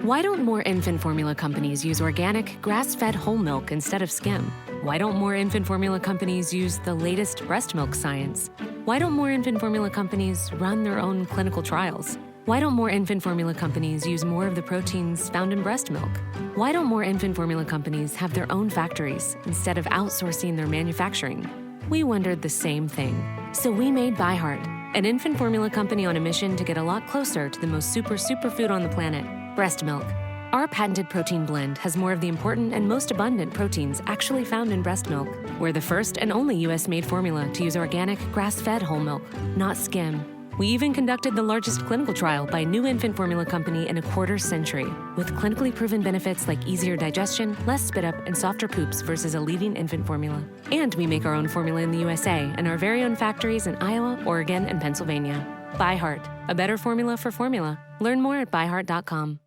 Why don't more infant formula companies use organic, grass-fed whole milk instead of skim? Why don't more infant formula companies use the latest breast milk science? Why don't more infant formula companies run their own clinical trials? Why don't more infant formula companies use more of the proteins found in breast milk? Why don't more infant formula companies have their own factories instead of outsourcing their manufacturing? We wondered the same thing. So we made ByHeart, an infant formula company on a mission to get a lot closer to the most superfood on the planet, breast milk. Our patented protein blend has more of the important and most abundant proteins actually found in breast milk. We're the first and only US-made formula to use organic, grass-fed whole milk, not skim. We even conducted the largest clinical trial by a new infant formula company in a quarter century, with clinically proven benefits like easier digestion, less spit up, and softer poops versus a leading infant formula. And we make our own formula in the USA and our very own factories in Iowa, Oregon, and Pennsylvania. ByHeart, a better formula for formula. Learn more at byheart.com.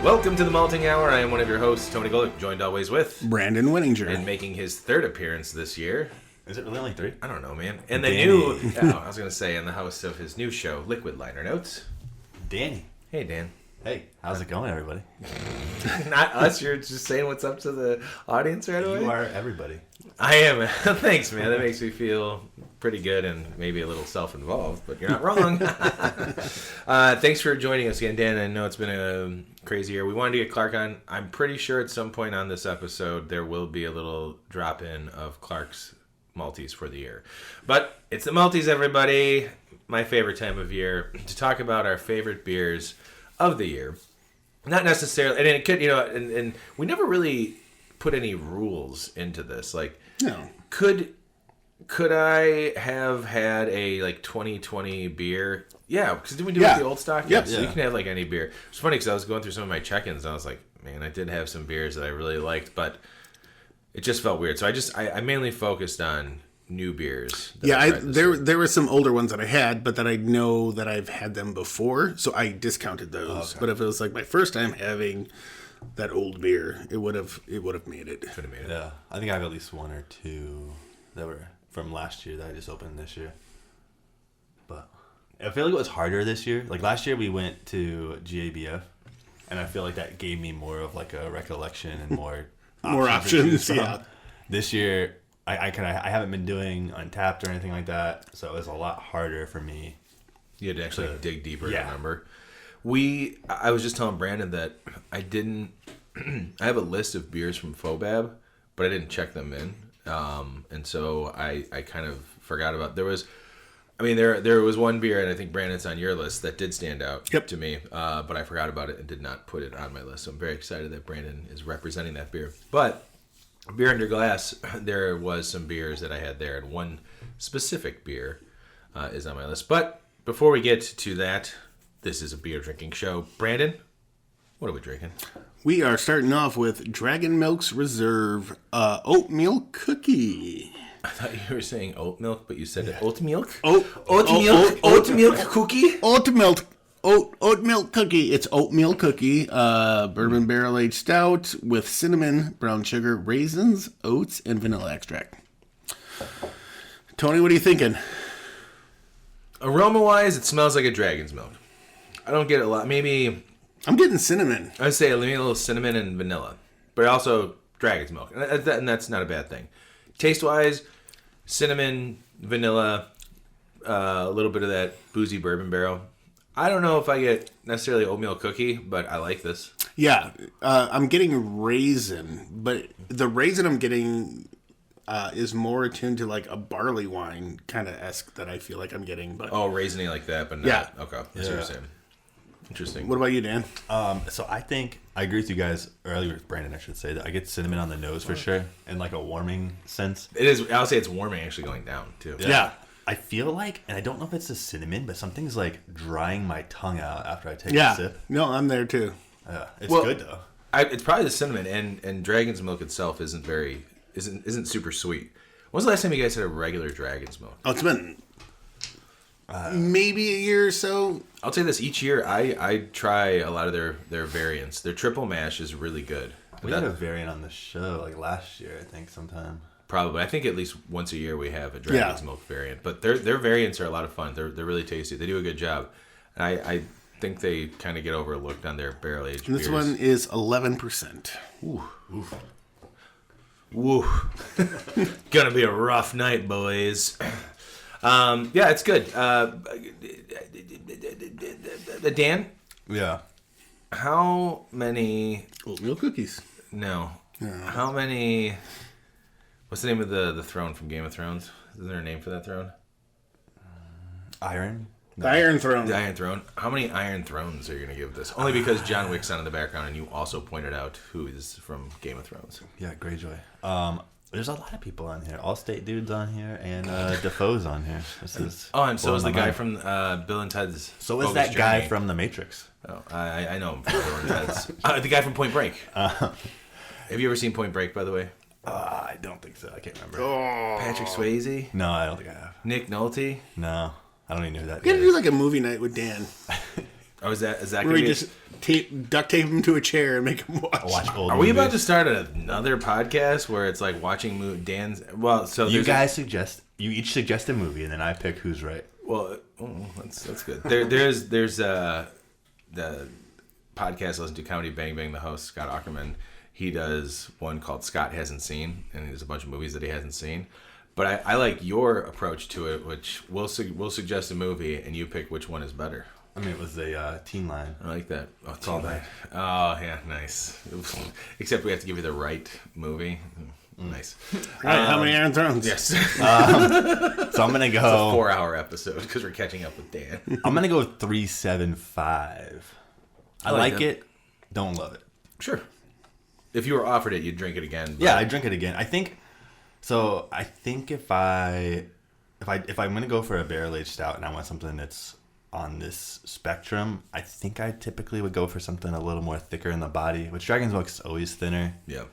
Welcome to the Malting Hour. I am one of your hosts, Tony Golick, joined always with Brandon Winninger. And making his third appearance this year. Is it really only 3? I don't know, man. And the new, I was going to say, in the host of his new show, Liquid Liner Notes. Danny. Hey, Dan. Hey, how's it going, everybody? Not us, you're just saying what's up to the audience right away? You are everybody. I am. Thanks, man. That makes me feel pretty good and maybe a little self-involved, but you're not wrong. Thanks for joining us again, Dan. I know it's been a crazy year. We wanted to get Clark on. I'm pretty sure at some point on this episode there will be a little drop-in of Clark's Malteez for the year. But it's the Malteez, everybody. My favorite time of year to talk about our favorite beers of the year. Not necessarily, and it could, and we never really put any rules into this. Like, no. Could I have had a 2020 beer? Yeah, because did we do it with the old stock? Yep. So you can have any beer. It's funny because I was going through some of my check-ins and I was like, man, I did have some beers that I really liked, but it just felt weird. So I mainly focused on new beers. There were some older ones that I had, but that I know that I've had them before, so I discounted those. Okay. But if it was my first time having that old beer, it would have made it. Could have made it. Yeah, I think I have at least 1 or 2 that were from last year that I just opened this year. But I feel like it was harder this year. Like last year we went to GABF, and I feel like that gave me more of a recollection and more options. Yeah. This year I haven't been doing Untapped or anything like that, so it was a lot harder for me. You had to actually dig deeper to remember. I was just telling Brandon that I didn't. I have a list of beers from Fobab, but I didn't check them in, and so I kind of forgot about. There was one beer, and I think Brandon's on your list that did stand out to me, but I forgot about it and did not put it on my list. So I'm very excited that Brandon is representing that beer. But beer under glass, there was some beers that I had there, and one specific beer is on my list. But before we get to that, this is a beer drinking show. Brandon, what are we drinking? We are starting off with Dragon Milk's Reserve Oatmeal Cookie. I thought you were saying oat milk, but you said oat milk? Oat milk cookie? Oat milk cookie. It's oatmeal cookie, bourbon barrel aged stout with cinnamon, brown sugar, raisins, oats, and vanilla extract. Tony, what are you thinking? Aroma-wise, it smells like a dragon's milk. I don't get a lot. Maybe I'm getting cinnamon. I'd say maybe a little cinnamon and vanilla, but also dragon's milk, and that's not a bad thing. Taste-wise, cinnamon, vanilla, a little bit of that boozy bourbon barrel. I don't know if I get necessarily oatmeal cookie, but I like this. Yeah, I'm getting raisin, but the raisin I'm getting is more attuned to a barley wine kind of esque that I feel like I'm getting. But raisiny like that, but not. Yeah. Okay, that's what you're saying. Interesting. What about you, Dan? So I think I agree with you guys, or earlier with Brandon, I should say, that I get cinnamon on the nose for sure, and a warming sense. It is. I'll say it's warming, actually going down too. Yeah. I feel like, and I don't know if it's the cinnamon, but something's drying my tongue out after I take a sip. No, I'm there too. It's good though. It's probably the cinnamon, and Dragon's Milk itself isn't super sweet. When's the last time you guys had a regular Dragon's Milk? Oh, it's been maybe a year or so. I'll say this: each year, I try a lot of their variants. Their triple mash is really good. We had a variant on the show like last year, I think, sometime. Probably, I think at least once a year we have a Dragon's Milk variant. But their variants are a lot of fun. They're really tasty. They do a good job. And I think they kind of get overlooked on their barrel aged beers. This one is 11%. Ooh. Oof. Woo. Gonna be a rough night, boys. Yeah, it's good. Dan? Yeah. How many... Oatmeal cookies. No. How many... What's the name of the throne from Game of Thrones? Is there a name for that throne? Iron? The Iron Throne. The Iron Throne. How many Iron Thrones are you going to give this? Only because John Wick's on in the background, and you also pointed out who is from Game of Thrones. Yeah, Greyjoy. There's a lot of people on here. All-State dudes on here, and Defoe's on here. This is and so is the guy from Bill and Ted's. So is Bogus that guy Journey. from The Matrix. Oh, I know him from Bill and Ted's. The guy from Point Break. Have you ever seen Point Break, by the way? I don't think so. I can't remember. Patrick Swayze? No, I don't think I have. Nick Nolte? No, I don't even know who that We gotta is. do like a movie night with Dan. Oh, is that Where going we to just duct tape him to a chair and make him watch. Watch old Are we about to movies. start another podcast where it's like watching Dan's... Well, so You there's guys you each suggest a movie, and then I pick who's right. Well, that's good. There's the podcast I listen to, Comedy Bang Bang, the host, Scott Aukerman. He does one called Scott Hasn't Seen, and there's a bunch of movies that he hasn't seen. But I like your approach to it, which we'll suggest a movie, and you pick which one is better. I mean, it was a teen line. I like that. Oh, it's all that. Oh, yeah, nice. Except we have to give you the right movie. Nice. Right, how many Iron Thrones? Yes. So I'm gonna It's a go. 4-hour episode because we're catching up with Dan. I'm gonna go with 375. I like like that. it. Don't love it. Sure. If you were offered it, you'd drink it again. But... Yeah, I drink it again. I think so. I think if I'm gonna go for a barrel aged stout and I want something that's on this spectrum, I think I typically would go for something a little more thicker in the body. Which Dragon's Milk is always thinner. Yeah.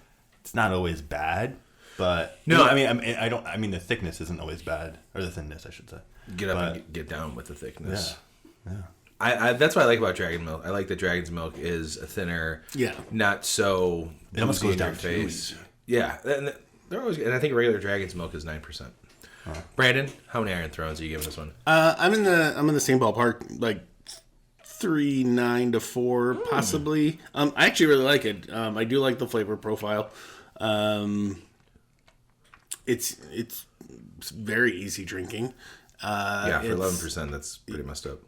It's not always bad, but No. I mean the thickness isn't always bad, or the thinness, I should say. Get up But- and get down with the thickness. Yeah. I that's what I like about Dragon Milk. I like that Dragon's Milk is a thinner, not so It almost boozy goes in your down too face. easy. Yeah, and they're always, and I think regular Dragon's Milk is 9%. Brandon, how many Iron Thrones are you giving this one? I'm in the same ballpark, like 3.9 to 4, possibly. I actually really like it. I do like the flavor profile. It's very easy drinking. Yeah, for 11%, that's pretty messed up.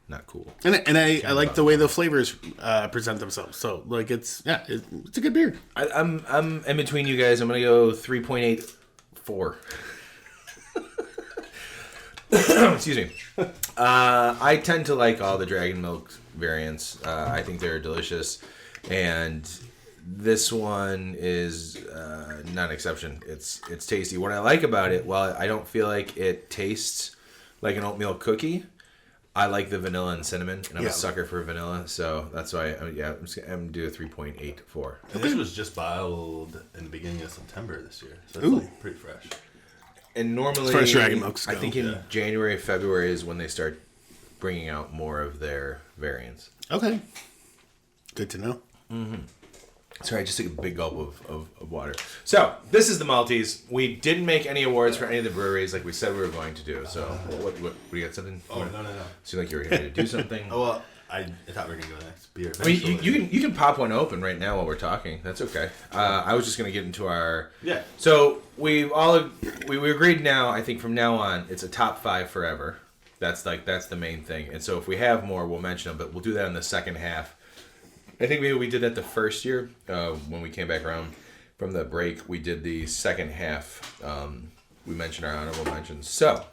Not cool. And I like the way the flavors present themselves. So like it's a good beer. I'm in between you guys. I'm gonna go 3.84. Excuse me. I tend to like all the Dragon Milk variants. I think they're delicious, and this one is not an exception. It's tasty. What I like about it, while I don't feel like it tastes like an oatmeal cookie, I like the vanilla and cinnamon, and I'm a sucker for vanilla, so that's why I'm gonna do a 3.84. And this was just bottled in the beginning of September this year, so it's like pretty fresh. And normally, As far as Dragon Milks I go, think in January, February is when they start bringing out more of their variants. Okay. Good to know. Sorry, I just took a big gulp of water. So, this is the Malteez. We didn't make any awards for any of the breweries like we said we were going to do. So, what you got something? Oh no. Seemed like you were going to do something. Oh well, I thought we were gonna go next beer. I mean, you can pop one open right now while we're talking. That's okay. I was just going to get into our... Yeah. So, we agreed now, I think from now on, it's a top 5 forever. That's the main thing. And so if we have more, we'll mention them, but we'll do that in the second half. I think we did that the first year when we came back around from the break. We did the second half. We mentioned our honorable mentions. So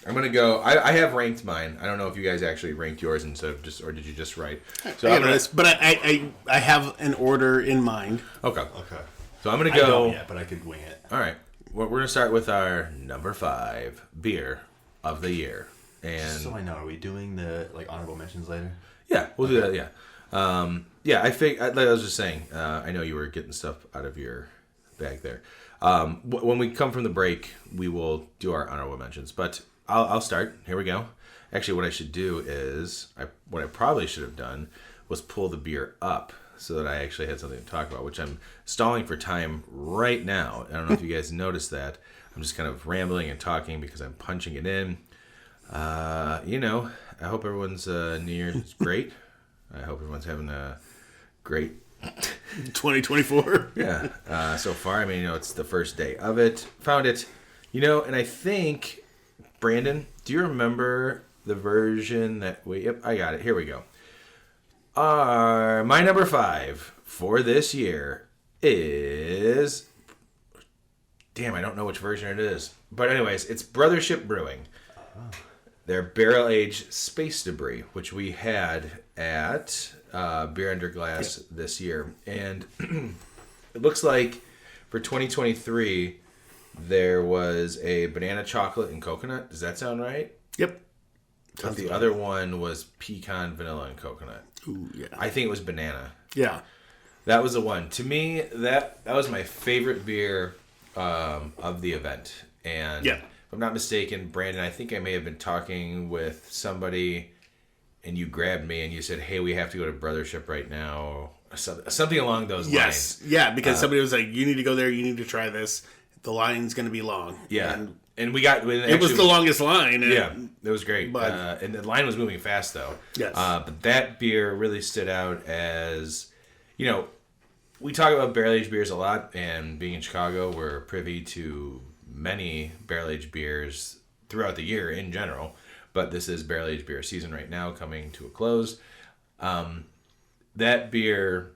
I'm gonna go. I have ranked mine. I don't know if you guys actually ranked yours instead of just, or did you just write? So I have an order in mind. Okay. Okay. So I'm gonna I go. don't yet, but I could wing it. All right. We're gonna start with our number 5 beer of the year, and So I know, are we doing the honorable mentions later? yeah, we'll do that. Yeah. Yeah, like I was just saying, I know you were getting stuff out of your bag there. When we come from the break, we will do our honorable mentions. But I'll start. Here we go. Actually, what I should do is, what I probably should have done was pull the beer up so that I actually had something to talk about, which I'm stalling for time right now. I don't know if you guys noticed that. I'm just kind of rambling and talking because I'm punching it in. I hope everyone's New Year's is great. I hope everyone's having a great 2024. Yeah. So far, I mean, it's the first day of it. Found it, and I think, Brandon, do you remember the version that yep, I got it. Here we go. My number 5 for this year is, damn, I don't know which version it is. But anyways, it's Brothership Brewing. Their barrel-aged Space Debris, which we had at Beer Under Glass this year. And it looks like for 2023, there was a banana chocolate and coconut. Does that sound right? Yep. But the other one was pecan, vanilla, and coconut. Ooh, yeah. I think it was banana. Yeah. That was the one. To me, that was my favorite beer of the event. And if I'm not mistaken, Brandon, I think I may have been talking with somebody, and you grabbed me and you said, "Hey, we have to go to Brothership right now." Something along those lines. Yeah, because somebody was like, "You need to go there. You need to try this. The line's going to be long." Yeah. And we got... It was the longest line. And, it was great. But, and the line was moving fast, though. Yes. But that beer really stood out as... we talk about barrel-aged beers a lot, and being in Chicago, we're privy to many barrel-aged beers throughout the year in general. But this is barrel-aged beer season right now, coming to a close. That beer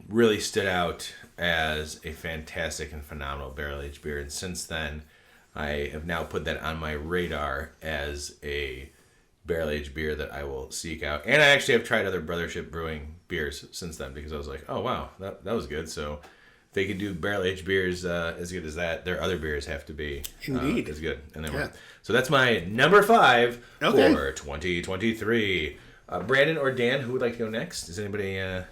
really stood out as a fantastic and phenomenal barrel-aged beer. And since then... I have now put that on my radar as a barrel-aged beer that I will seek out. And I actually have tried other Brothership Brewing beers since then because I was like, oh, wow, that was good. So if they could do barrel-aged beers as good as that, their other beers have to be as good. And they were. So that's my number 5 for 2023. Brandon or Dan, who would like to go next? Is anybody...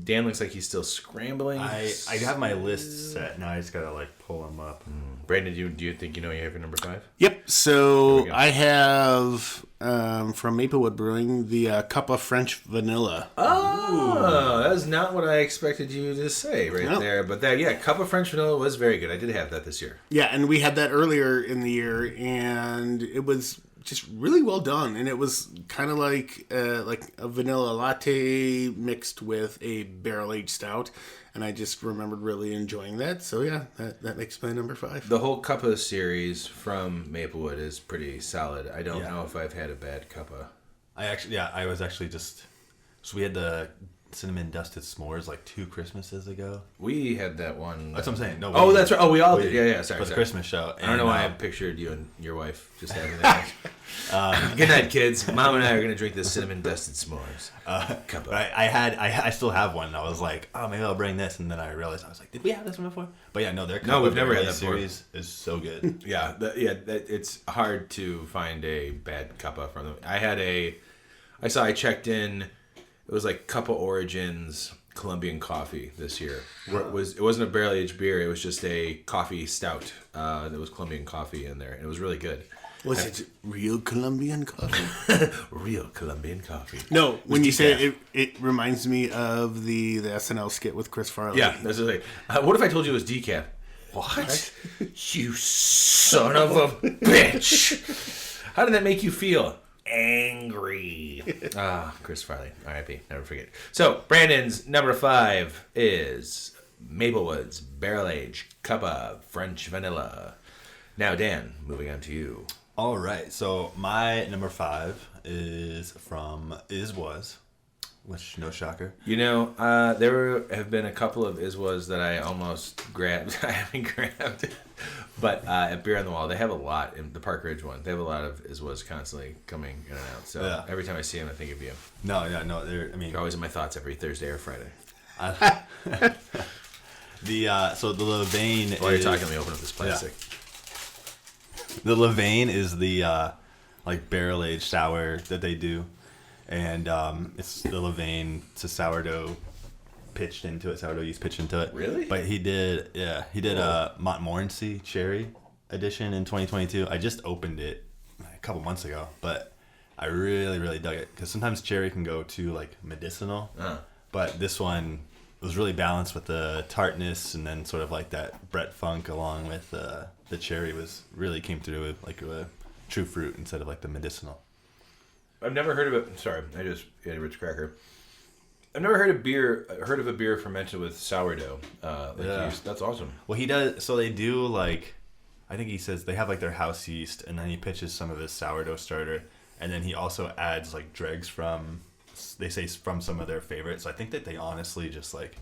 Dan looks like he's still scrambling. I have my list set now. I just gotta pull them up. Brandon, do you think you have your number 5? Yep. So I have from Maplewood Brewing the cup of French vanilla. Oh, that's not what I expected you to say there. But cup of French vanilla was very good. I did have that this year. Yeah, and we had that earlier in the year, and it was just really well done, and it was kind of like a vanilla latte mixed with a barrel-aged stout, and I just remembered really enjoying that. So that makes my number 5. The whole Cuppa series from Maplewood is pretty solid. I don't know if I've had a bad Cuppa. I was actually just... So we had the cinnamon dusted s'mores 2 Christmases ago. We had that one. That's what I'm saying. No, that's right. Oh, we all did. Yeah. Sorry. For the Christmas show. I don't know why I pictured you and your wife just having that. Good night, kids. Mom and I are going to drink this cinnamon dusted s'mores. But I still have one. I was like, oh, maybe I'll bring this, and then I realized did we have this one before? But we've never had that series before. Is so good. It's hard to find a bad Cuppa from them. I checked in. It was Cuppa Origins Colombian coffee this year. It wasn't a barrel-aged beer. It was just a coffee stout. There was Colombian coffee in there, and it was really good. Was it real Colombian coffee? Real Colombian coffee. No, when you say it reminds me of the SNL skit with Chris Farley. Yeah, that's what what if I told you it was decaf? What? You son of a bitch! How did that make you feel? Angry. Chris Farley, R.I.P. Never forget. So Brandon's number 5 is Maplewood's barrel-aged Cuppa French vanilla. Now, Dan, moving on to you. All right, so my number 5 is from Was, which no shocker. There have been a couple of Was that I almost grabbed. I haven't grabbed. But at Beer on the Wall, they have a lot. In the Park Ridge one, they have a lot of Was constantly coming in and out. So every time I see them, I think of you. No. You're always in my thoughts every Thursday or Friday. So the Levain. While you're talking, let me open up this plastic. The Levain is the barrel aged sour that they do, and it's the levain to sourdough pitched into it, sourdough yeast pitched into it. Really? But he did a Montmorency cherry edition in 2022. I just opened it a couple months ago, but I really, really dug it because sometimes cherry can go too like medicinal, but this one was really balanced with the tartness and then sort of like that Brett Funk along with the cherry was really came through with like a true fruit instead of like the medicinal. I've never heard of it. Sorry, I just ate a Ritz cracker. I've never heard of a beer fermented with sourdough. Yeast. That's awesome. Well, he does. So they do like, I think he says they have like their house yeast, and then he pitches some of his sourdough starter, and then he also adds like dregs from, they say from some of their favorites. So I think that they honestly just like,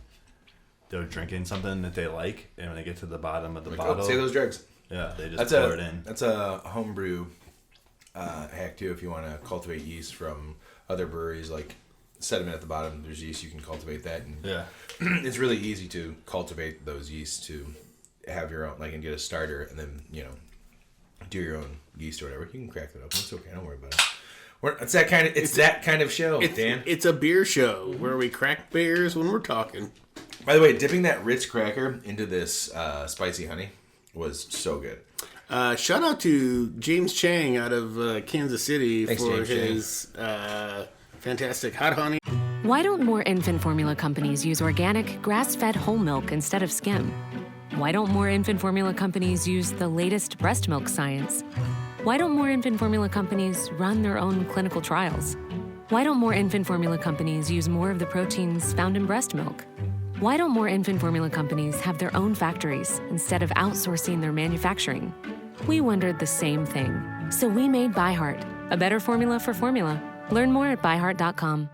they're drinking something that they like, and when they get to the bottom of the bottle, say those dregs. Yeah, they just pour it in. That's a homebrew hack too. If you want to cultivate yeast from other breweries, like sediment at the bottom, there's yeast you can cultivate that, and it's really easy to cultivate those yeasts to have your own, like, and get a starter, and then do your own yeast or whatever. You can crack that open. It's okay. Don't worry about it. It's that kind of show, Dan. It's a beer show where we crack beers when we're talking. By the way, dipping that Ritz cracker into this spicy honey was so good. Shout out to James Chang out of Kansas City for James his fantastic hot honey. Why don't more infant formula companies use organic, grass-fed whole milk instead of skim? Why don't more infant formula companies use the latest breast milk science? Why don't more infant formula companies run their own clinical trials? Why don't more infant formula companies use more of the proteins found in breast milk? Why don't more infant formula companies have their own factories instead of outsourcing their manufacturing? We wondered the same thing. So we made ByHeart, a better formula for formula. Learn more at byheart.com.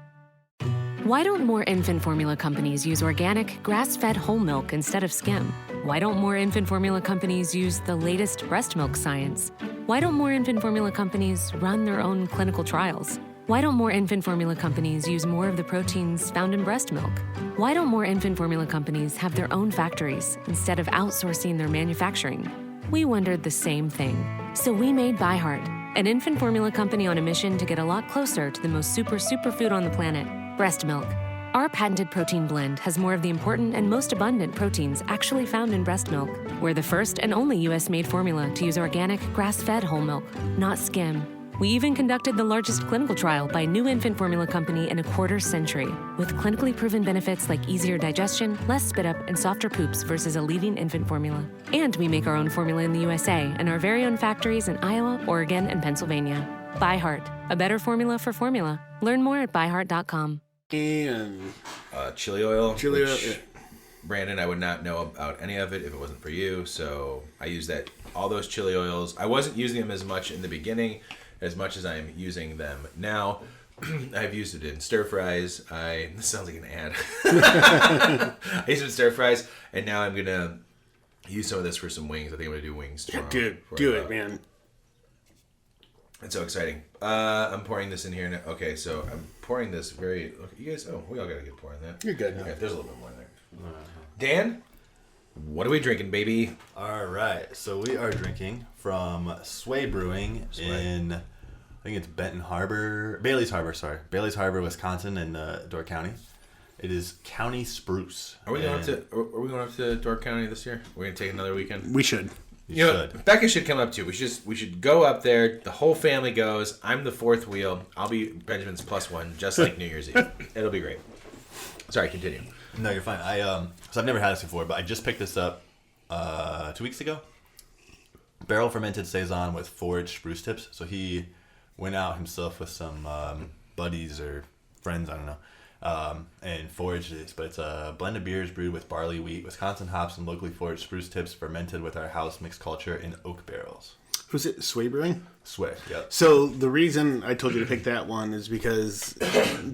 Why don't more infant formula companies use organic, grass-fed whole milk instead of skim? Why don't more infant formula companies use the latest breast milk science? Why don't more infant formula companies run their own clinical trials? Why don't more infant formula companies use more of the proteins found in breast milk? Why don't more infant formula companies have their own factories instead of outsourcing their manufacturing? We wondered the same thing. So we made ByHeart, an infant formula company on a mission to get a lot closer to the most superfood on the planet, breast milk. Our patented protein blend has more of the important and most abundant proteins actually found in breast milk. We're the first and only US-made formula to use organic, grass-fed whole milk, not skim. We even conducted the largest clinical trial by a new infant formula company in a quarter century, with clinically proven benefits like easier digestion, less spit up, and softer poops versus a leading infant formula. And we make our own formula in the USA and our very own factories in Iowa, Oregon, and Pennsylvania. ByHeart, a better formula for formula. Learn more at byheart.com. And chili oil. Chili oil. Yeah. Brandon, I would not know about any of it if it wasn't for you. So I use all those chili oils. I wasn't using them as much in the beginning as much as I'm using them now. I've used it in stir fries. This sounds like an ad. I used it in stir fries, and now I'm gonna use some of this for some wings. I think I'm gonna do wings tomorrow. Dude, do it, man. It's so exciting. I'm pouring this in here now. Okay, so I'm pouring this very. Look, you guys. Oh, we all got a good pour in that. You're good. Okay, there's a little bit more in there. Dan, what are we drinking, baby? All right, so we are drinking from Sway Brewing in, I think it's Bailey's Harbor, Wisconsin, in Door County. It is County Spruce. Are we going up to Door County this year? We're gonna take another weekend. We should. You know, Becca should come up too. We should go up there. The whole family goes. I'm the fourth wheel. I'll be Benjamin's +1, just like New Year's Eve. It'll be great. Sorry, continue. No, you're fine. So I've never had this before, but I just picked this up 2 weeks ago. Barrel fermented saison with foraged spruce tips. So he went out himself with some buddies or friends, I don't know, and foraged this. But it's a blend of beers brewed with barley, wheat, Wisconsin hops, and locally foraged spruce tips, fermented with our house mixed culture in oak barrels. Was it Sway Brewing? Sway, yep. So the reason I told you to pick that one is because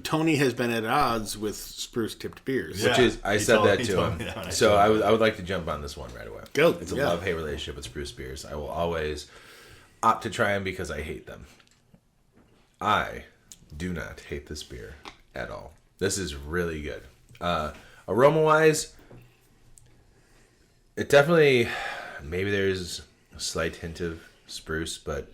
Tony has been at odds with spruce-tipped beers. Yeah. Which is, I said that to him. So I would like to jump on this one right away. Go. It's a love-hate relationship with spruce beers. I will always opt to try them because I hate them. I do not hate this beer at all. This is really good. Aroma-wise, it definitely, maybe there's a slight hint of spruce, but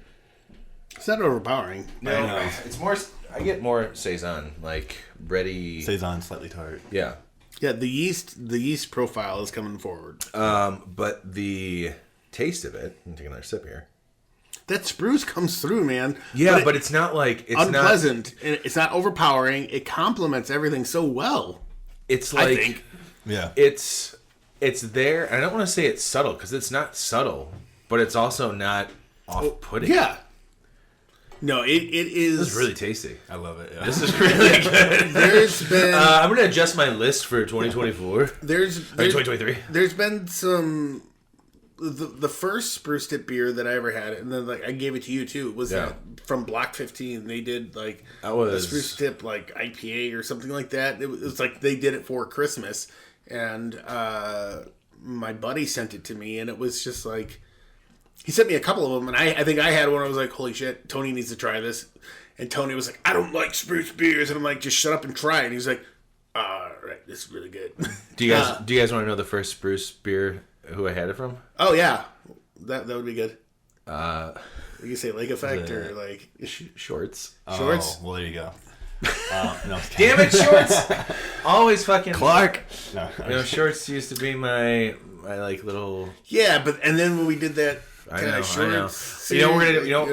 it's not overpowering. No, it's more. I get more saison, like bready. Saison, slightly tart. Yeah. Yeah, the yeast profile is coming forward. But the taste of it. I'm taking another sip here. That spruce comes through, man. Yeah, but it's not like it's unpleasant. It's not overpowering. It complements everything so well. It's like, I think. Yeah. It's there. I don't want to say it's subtle because it's not subtle, but it's also not off-putting. Yeah. No, it is. This is really tasty. I love it. Yeah. This is really good. There's been. I'm going to adjust my list for 2024. There's 2023. There's been some. The first spruce tip beer that I ever had, and then like I gave it to you too, was that from Block 15. They did like a spruce tip like IPA or something like that. It was like they did it for Christmas, and my buddy sent it to me, and it was just like he sent me a couple of them, and I think I had one. I was like, holy shit, Tony needs to try this, and Tony was like, I don't like spruce beers, and I'm like, just shut up and try it. And he's like, all right, this is really good. Do you guys want to know the first spruce beer? Who I had it from? Oh yeah, that would be good. You can say Lake Effect or like Shorts. Shorts. Oh, well, there you go. No, Damn it, Shorts! Always fucking Clark. No, Shorts used to be my like little. Yeah, but and then when we did that, I know. You know what we're gonna do? You know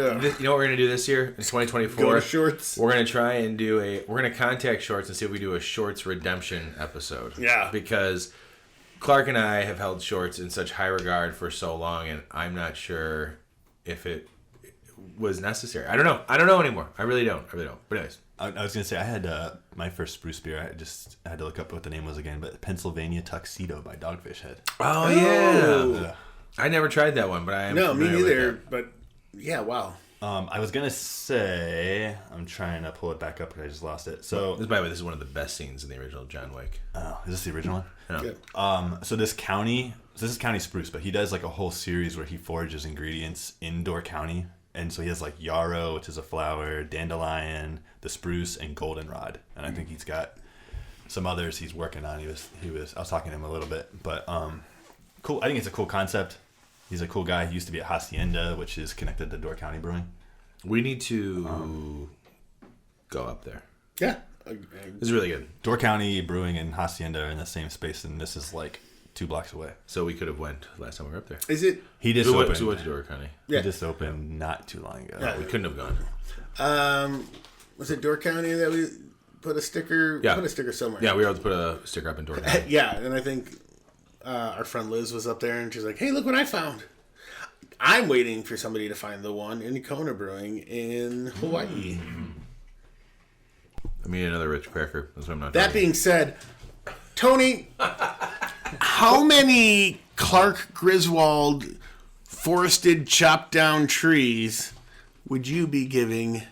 what we're gonna do this year in 2024? Go to Shorts. We're gonna try and we're gonna contact Shorts and see if we do a Shorts redemption episode. Yeah, because Clark and I have held Shorts in such high regard for so long, and I'm not sure if it was necessary. I don't know anymore. I really don't. But anyways. I was going to say, I had my first spruce beer. I had to look up what the name was again, but Pennsylvania Tuxedo by Dogfish Head. Oh, yeah. I never tried that one, but I am No, me neither. But yeah, wow. I was going to say, I'm trying to pull it back up because I just lost it. So, by the way, this is one of the best scenes in the original John Wick. Oh, is this the original one? No. So this is County Spruce, but he does like a whole series where he forages ingredients in Door County. And so he has like yarrow, which is a flower, dandelion, the spruce, and goldenrod. And I think he's got some others he's working on. I was talking to him a little bit, but cool. I think it's a cool concept. He's a cool guy. He used to be at Hacienda, which is connected to Door County Brewing. We need to go up there. Yeah. It's really good. Door County Brewing and Hacienda are in the same space, and this is like 2 blocks away. So we could have went last time we were up there. Is it? He just opened. opened. We went to Door County. Yeah. He just opened not too long ago. Yeah, we couldn't have gone. Was it Door County that we put a sticker? Yeah. Put a sticker somewhere. Yeah, we were able to put a sticker up in Door County. Yeah, and I think our friend Liz was up there, and she's like, "Hey, look what I found." I'm waiting for somebody to find the one in Kona Brewing in Hawaii. I mean, another rich cracker. That's what I'm not. That being said, Tony, how many Clark Griswold forested chopped down trees would you be giving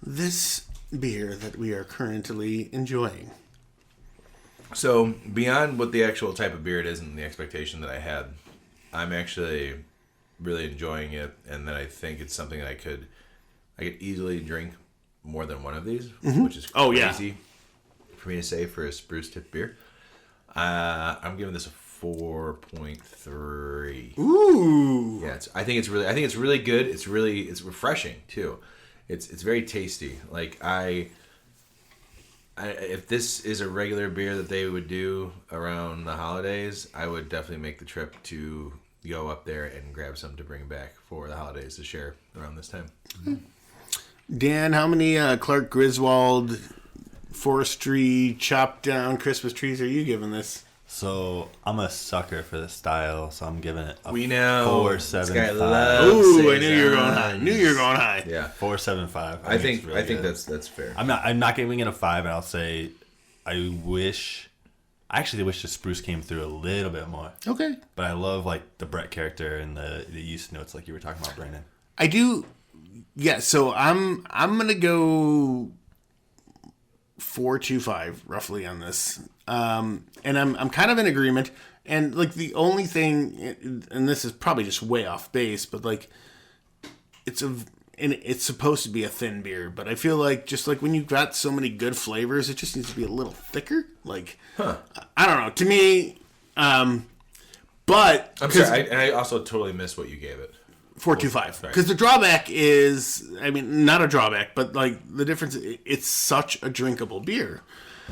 this beer that we are currently enjoying? So beyond what the actual type of beer it is and the expectation that I had, I'm actually really enjoying it, and that I think it's something that I could easily drink more than one of these, which is crazy for me to say for a spruce tip beer. I'm giving this a 4.3. Ooh. Yeah, I think it's really good. It's refreshing too. It's very tasty. Like if this is a regular beer that they would do around the holidays, I would definitely make the trip to go up there and grab some to bring back for the holidays to share around this time. Dan, how many Clark Griswold forestry chopped down Christmas trees are you giving this? So I'm a sucker for the style, so I'm giving it a 4.75. Ooh, I knew you were going high. Yeah, 4.75. I think that's fair. I'm not giving it a 5, and I'll say I actually wish the spruce came through a little bit more. Okay. But I love like the Brett character and the yeast notes like you were talking about, Brandon. I do. Yeah, so I'm gonna go 4.25 roughly on this, and I'm kind of in agreement. And like the only thing, and this is probably just way off base, but like it's supposed to be a thin beer, but I feel like just like when you've got so many good flavors, it just needs to be a little thicker. Like, I don't know. To me, but I'm sorry, I also totally missed what you gave it. 425. Because the drawback is, I mean, not a drawback, but like the difference, it's such a drinkable beer.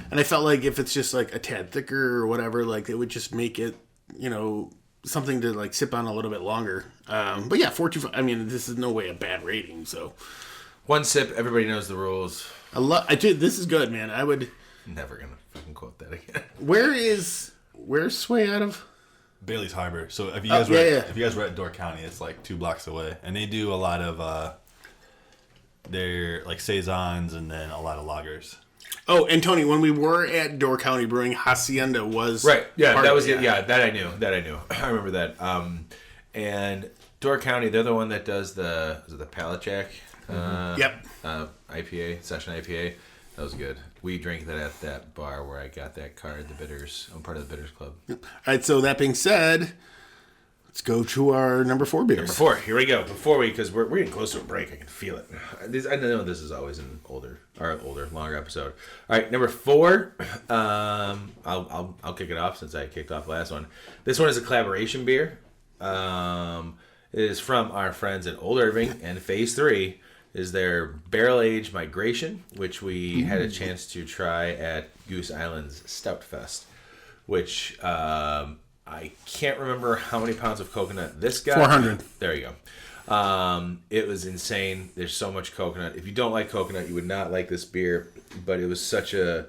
And I felt like if it's just like a tad thicker or whatever, like it would just make it, you know, something to like sip on a little bit longer. But yeah, 425. I mean, this is no way a bad rating. So one sip, everybody knows the rules. This is good, man. I would never gonna fucking quote that again. Where's Sway out of? Bailey's Harbor. So if you guys if you guys were at Door County, it's like 2 blocks away, and they do a lot of their like saisons and then a lot of lagers. Oh, and Tony, when we were at Door County Brewing, Hacienda was right. Yeah, that was it. Yeah, that I knew. I remember that. And Door County, they're the one that does the Pallet Jack. IPA, session IPA. That was good. We drank that at that bar where I got that card, the Bitters. I'm part of the Bitters Club. All right, so that being said, let's go to our number 4 beers. Number 4, here we go. Because we're getting close to a break. I can feel it. I know this is always an longer episode. All right, number 4. I'll kick it off since I kicked off the last one. This one is a collaboration beer. It is from our friends at Old Irving, and Phase 3 is their barrel-aged migration, which we had a chance to try at Goose Island's Stout Fest, which I can't remember how many pounds of coconut this got. 400. There you go. It was insane. There's so much coconut. If you don't like coconut, you would not like this beer, but it was such a...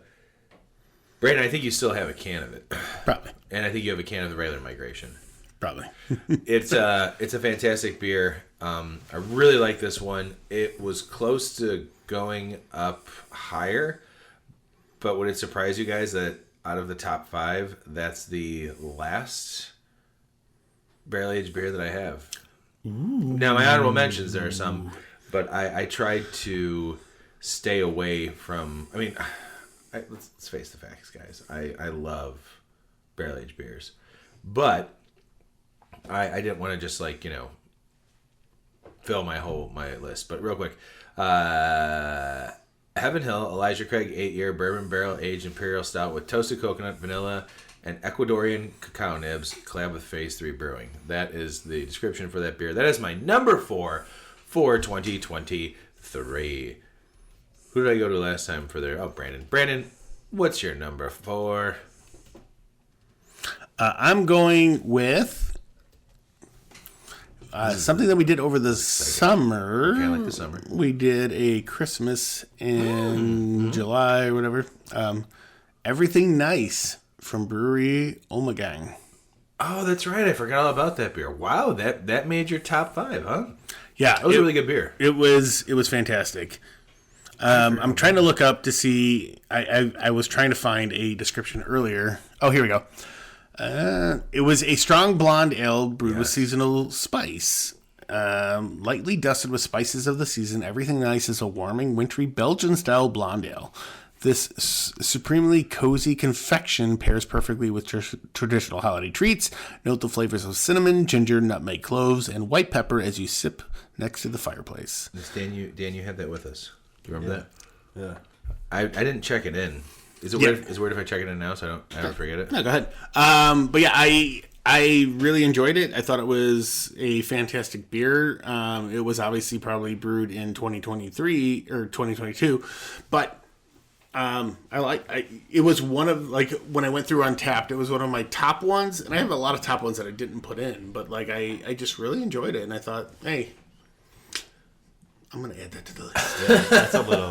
Brandon, I think you still have a can of it. Probably. And I think you have a can of the regular migration. Probably. It's a fantastic beer. I really like this one. It was close to going up higher, but would it surprise you guys that out of the top 5, that's the last barrel-aged beer that I have? Ooh. Now, my honorable mentions, there are some, but I tried to stay away from... I mean, let's face the facts, guys. I love barrel-aged beers, but... I didn't want to just fill my list. But real quick, Heaven Hill Elijah Craig 8-year bourbon barrel aged imperial stout with toasted coconut, vanilla, and Ecuadorian cacao nibs, collab with Phase 3 Brewing. That is the description for that beer. That is my number 4 for 2023. Who did I go to last time for their? Oh, Brandon. Brandon, what's your number 4? I'm going with. Something that we did over the summer. Kind of like the summer. We did a Christmas in July or whatever. Everything Nice from Brewery Omegang. Oh, that's right. I forgot all about that beer. Wow, that made your top 5, huh? Yeah, that was a really good beer. It was fantastic. I'm trying to look up to see. I was trying to find a description earlier. Oh, here we go. It was a strong blonde ale brewed with seasonal spice. Lightly dusted with spices of the season, Everything Nice is a warming, wintry Belgian-style blonde ale. This supremely cozy confection pairs perfectly with traditional holiday treats. Note the flavors of cinnamon, ginger, nutmeg, cloves, and white pepper as you sip next to the fireplace. Dan, you had that with us. Do you remember that? Yeah. I didn't check it in. Is it weird if I check it in now so I don't forget it? No, go ahead. But yeah, I really enjoyed it. I thought it was a fantastic beer. It was obviously probably brewed in 2023 or 2022, but it was one of, like, when I went through Untapped, it was one of my top ones, and I have a lot of top ones that I didn't put in, but like I just really enjoyed it, and I thought, hey, I'm gonna add that to the list. Yeah,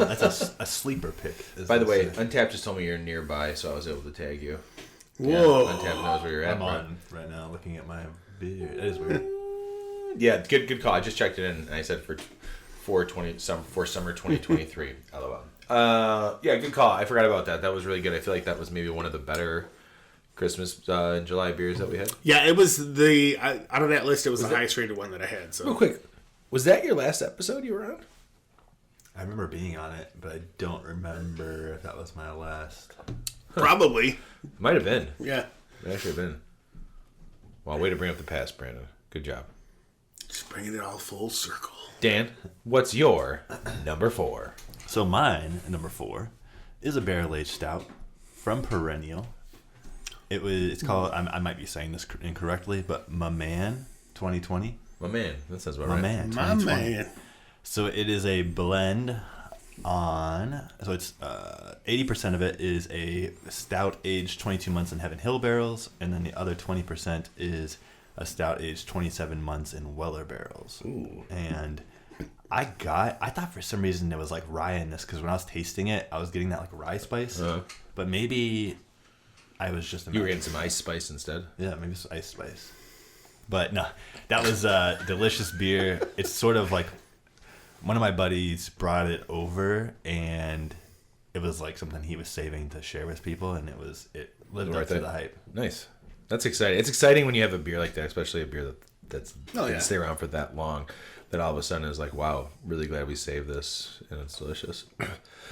that's a sleeper pick. By the way, Untapped just told me you're nearby, so I was able to tag you. Whoa! Yeah, Untapped knows where you're at. I'm on right now, looking at my beer. That is weird. Yeah, good call. I just checked it in, and I said for summer 2023. LOL. Yeah, good call. I forgot about that. That was really good. I feel like that was maybe one of the better Christmas in July beers that we had. Yeah, it was out of that list, it was the highest rated one that I had. So real quick. Was that your last episode you were on? I remember being on it, but I don't remember if that was my last. Probably. Might have been. Yeah. It actually have been. Well, way to bring up the past, Brandon. Good job. Just bringing it all full circle. Dan, what's your number 4? So mine, number 4, is a barrel-aged stout from Perennial. It's called, I might be saying this incorrectly, but My Man 2020. My man. That sounds about My right. man. My 2020. man. So it is a blend so it's 80% of it is a stout aged 22 months in Heaven Hill barrels, and then the other 20% is a stout aged 27 months in Weller barrels. Ooh. And I thought for some reason there was like rye in this, because when I was tasting it, I was getting that like rye spice. But maybe I was just You were getting some ice spice instead? Yeah, maybe it's ice spice. But no, that was a delicious beer. It's sort of like one of my buddies brought it over, and it was like something he was saving to share with people, and it lived up to the hype. Nice. That's exciting. It's exciting when you have a beer like that, especially a beer that's didn't stay around for that long, that all of a sudden is like, wow, really glad we saved this, and it's delicious. Yeah.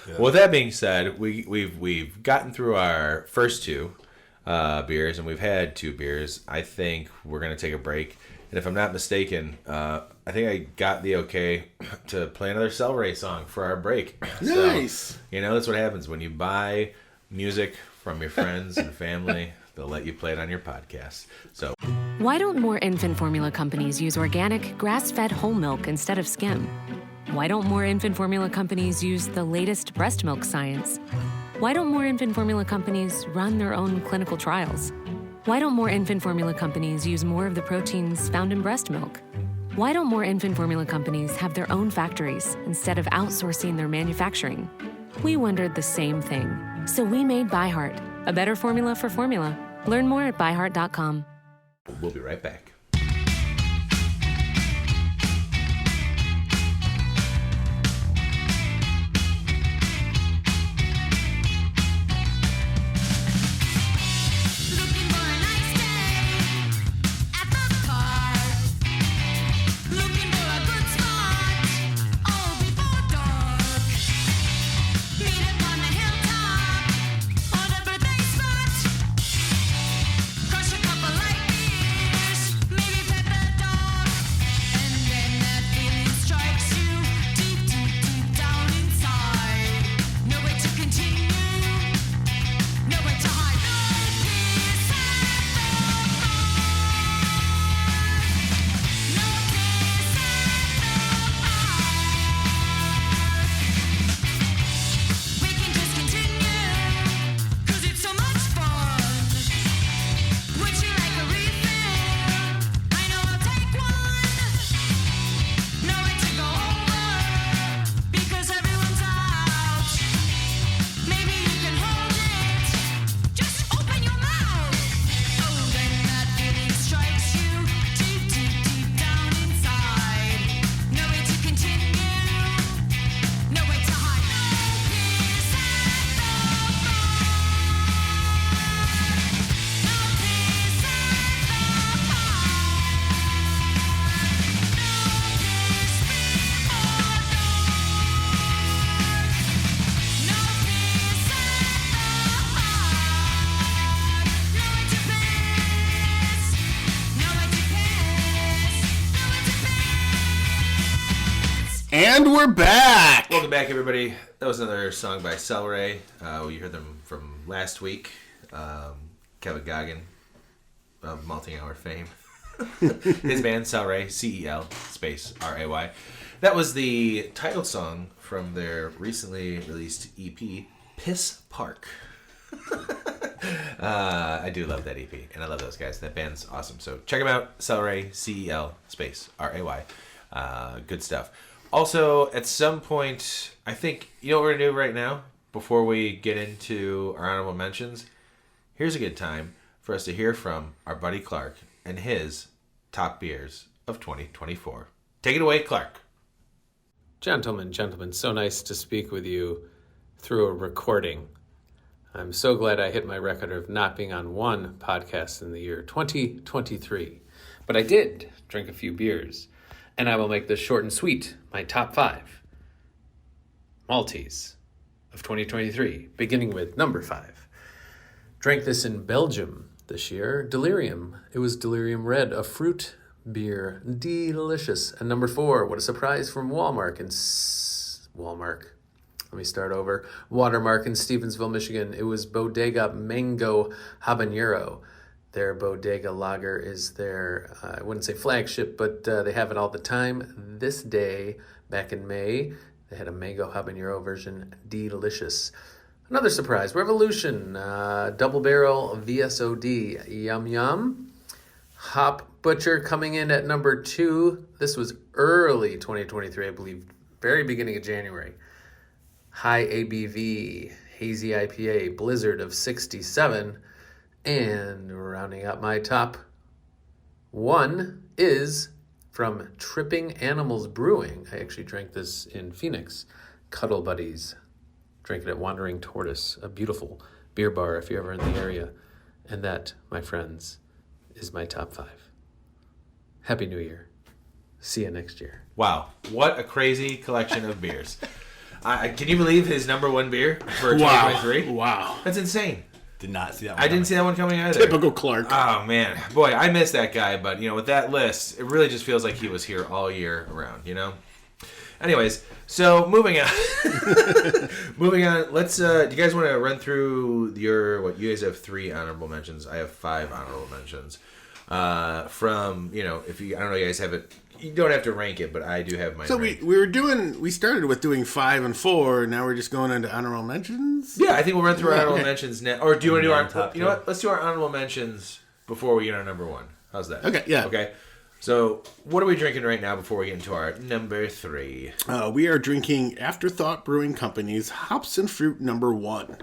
Well, with that being said, we've gotten through our first two beers, and we've had two beers. I think we're going to take a break. And if I'm not mistaken, I think I got the okay to play another Cel Ray song for our break. Nice. So, that's what happens when you buy music from your friends and family. They'll let you play it on your podcast. So, Why don't more infant formula companies use organic, grass-fed whole milk instead of skim? Why don't more infant formula companies use the latest breast milk science? Why don't more infant formula companies run their own clinical trials? Why don't more infant formula companies use more of the proteins found in breast milk? Why don't more infant formula companies have their own factories instead of outsourcing their manufacturing? We wondered the same thing. So we made ByHeart, a better formula for formula. Learn more at byheart.com. we'll be right back. And we're back. Welcome back, everybody. That was another song by Cel Ray. You heard them from last week. Kevin Goggin of Multi-Hour fame. His band, Cel Ray, C-E-L space R-A-Y. That was the title song from their recently released EP, Piss Park. I do love that EP, and I love those guys. That band's awesome. So check them out, Cel Ray, C-E-L space R-A-Y. Good stuff. Also, at some point, I think, you know what we're going to do right now? Before we get into our honorable mentions, here's a good time for us to hear from our buddy Clark and his top beers of 2024. Take it away, Clark. Gentlemen, so nice to speak with you through a recording. I'm so glad I hit my record of not being on one podcast in the year 2023. But I did drink a few beers, and I will make this short and sweet, my top 5. Malteez of 2023, beginning with number 5. Drank this in Belgium this year. Delirium. It was Delirium Red, a fruit beer. Delicious. And number 4, what a surprise, from Watermark in Stevensville, Michigan. It was Bodega Mango Habanero. Their Bodega Lager is their, I wouldn't say flagship, but they have it all the time. This day, back in May, they had a mango habanero version, delicious. Another surprise, Revolution, double barrel VSOD, yum yum. Hop Butcher coming in at number 2. This was early 2023, I believe, very beginning of January. High ABV, hazy IPA, Blizzard of 67. And rounding out my top 1 is from Tripping Animals Brewing. I actually drank this in Phoenix. Cuddle Buddies. Drank it at Wandering Tortoise, a beautiful beer bar if you're ever in the area. And that, my friends, is my top 5. Happy New Year. See you next year. Wow. What a crazy collection of beers. Can you believe his number 1 beer for 2023? Wow. That's insane. Did not see that one. I didn't see that one coming either. Typical Clark. Oh, man. Boy, I miss that guy. But, with that list, it really just feels like he was here all year around, Anyways, so moving on. Let's, do you guys want to run through you guys have 3 honorable mentions. I have 5 honorable mentions. From, if you, I don't know, you guys have it. You don't have to rank it, but I do have my. So we started with doing 5 and 4. Now we're just going into honorable mentions. Yeah, I think we'll run through our honorable mentions now. Or do you want to do our top? You know what? Let's do our honorable mentions before we get our number 1. How's that? Okay. Yeah. Okay. So what are we drinking right now before we get into our number 3? We are drinking Afterthought Brewing Company's Hops and Fruit number 1.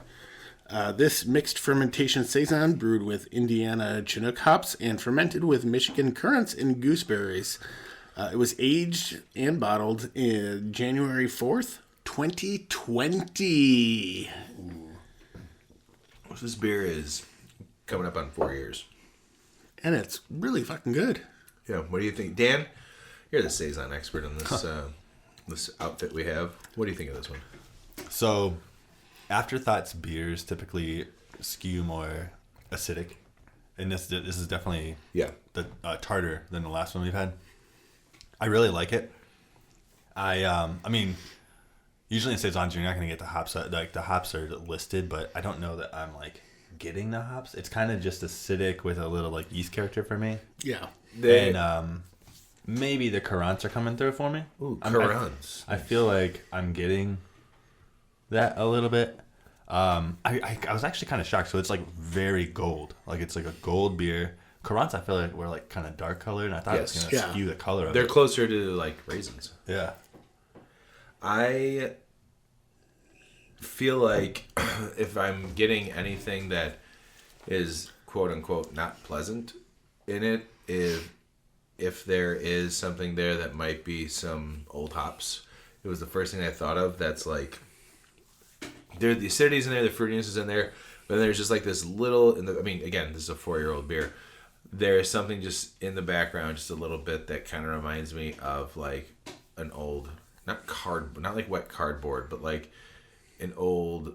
This mixed fermentation saison brewed with Indiana Chinook hops and fermented with Michigan currants and gooseberries. It was aged and bottled in January 4th, 2020. So this beer is coming up on 4 years. And it's really fucking good. Yeah, what do you think? Dan, you're the saison expert on this this outfit we have. What do you think of this one? So, Afterthought's beers typically skew more acidic. And this is definitely the tartar than the last one we've had. I really like it. I mean, usually in saisons you're not going to get the hops. Like the hops are listed, but I don't know that I'm like getting the hops. It's kind of just acidic with a little like yeast character for me. Yeah. And maybe the currants are coming through for me. Ooh, currants. I feel like I'm getting that a little bit. I was actually kind of shocked. So it's like very gold. Like it's like a gold beer. Currants, I feel like were like kind of dark colored, and I thought it was going to skew the color of They're it. closer to like raisins. Yeah. I feel like if I'm getting anything that is quote unquote not pleasant in it, if there is something there that might be some old hops, it was the first thing I thought of. That's like the acidity's in there, the fruitiness is in there, but there's just like this little. I mean, again, this is a 4-year-old beer. There's something just in the background, just a little bit that kind of reminds me of like an old, not like wet cardboard, but like an old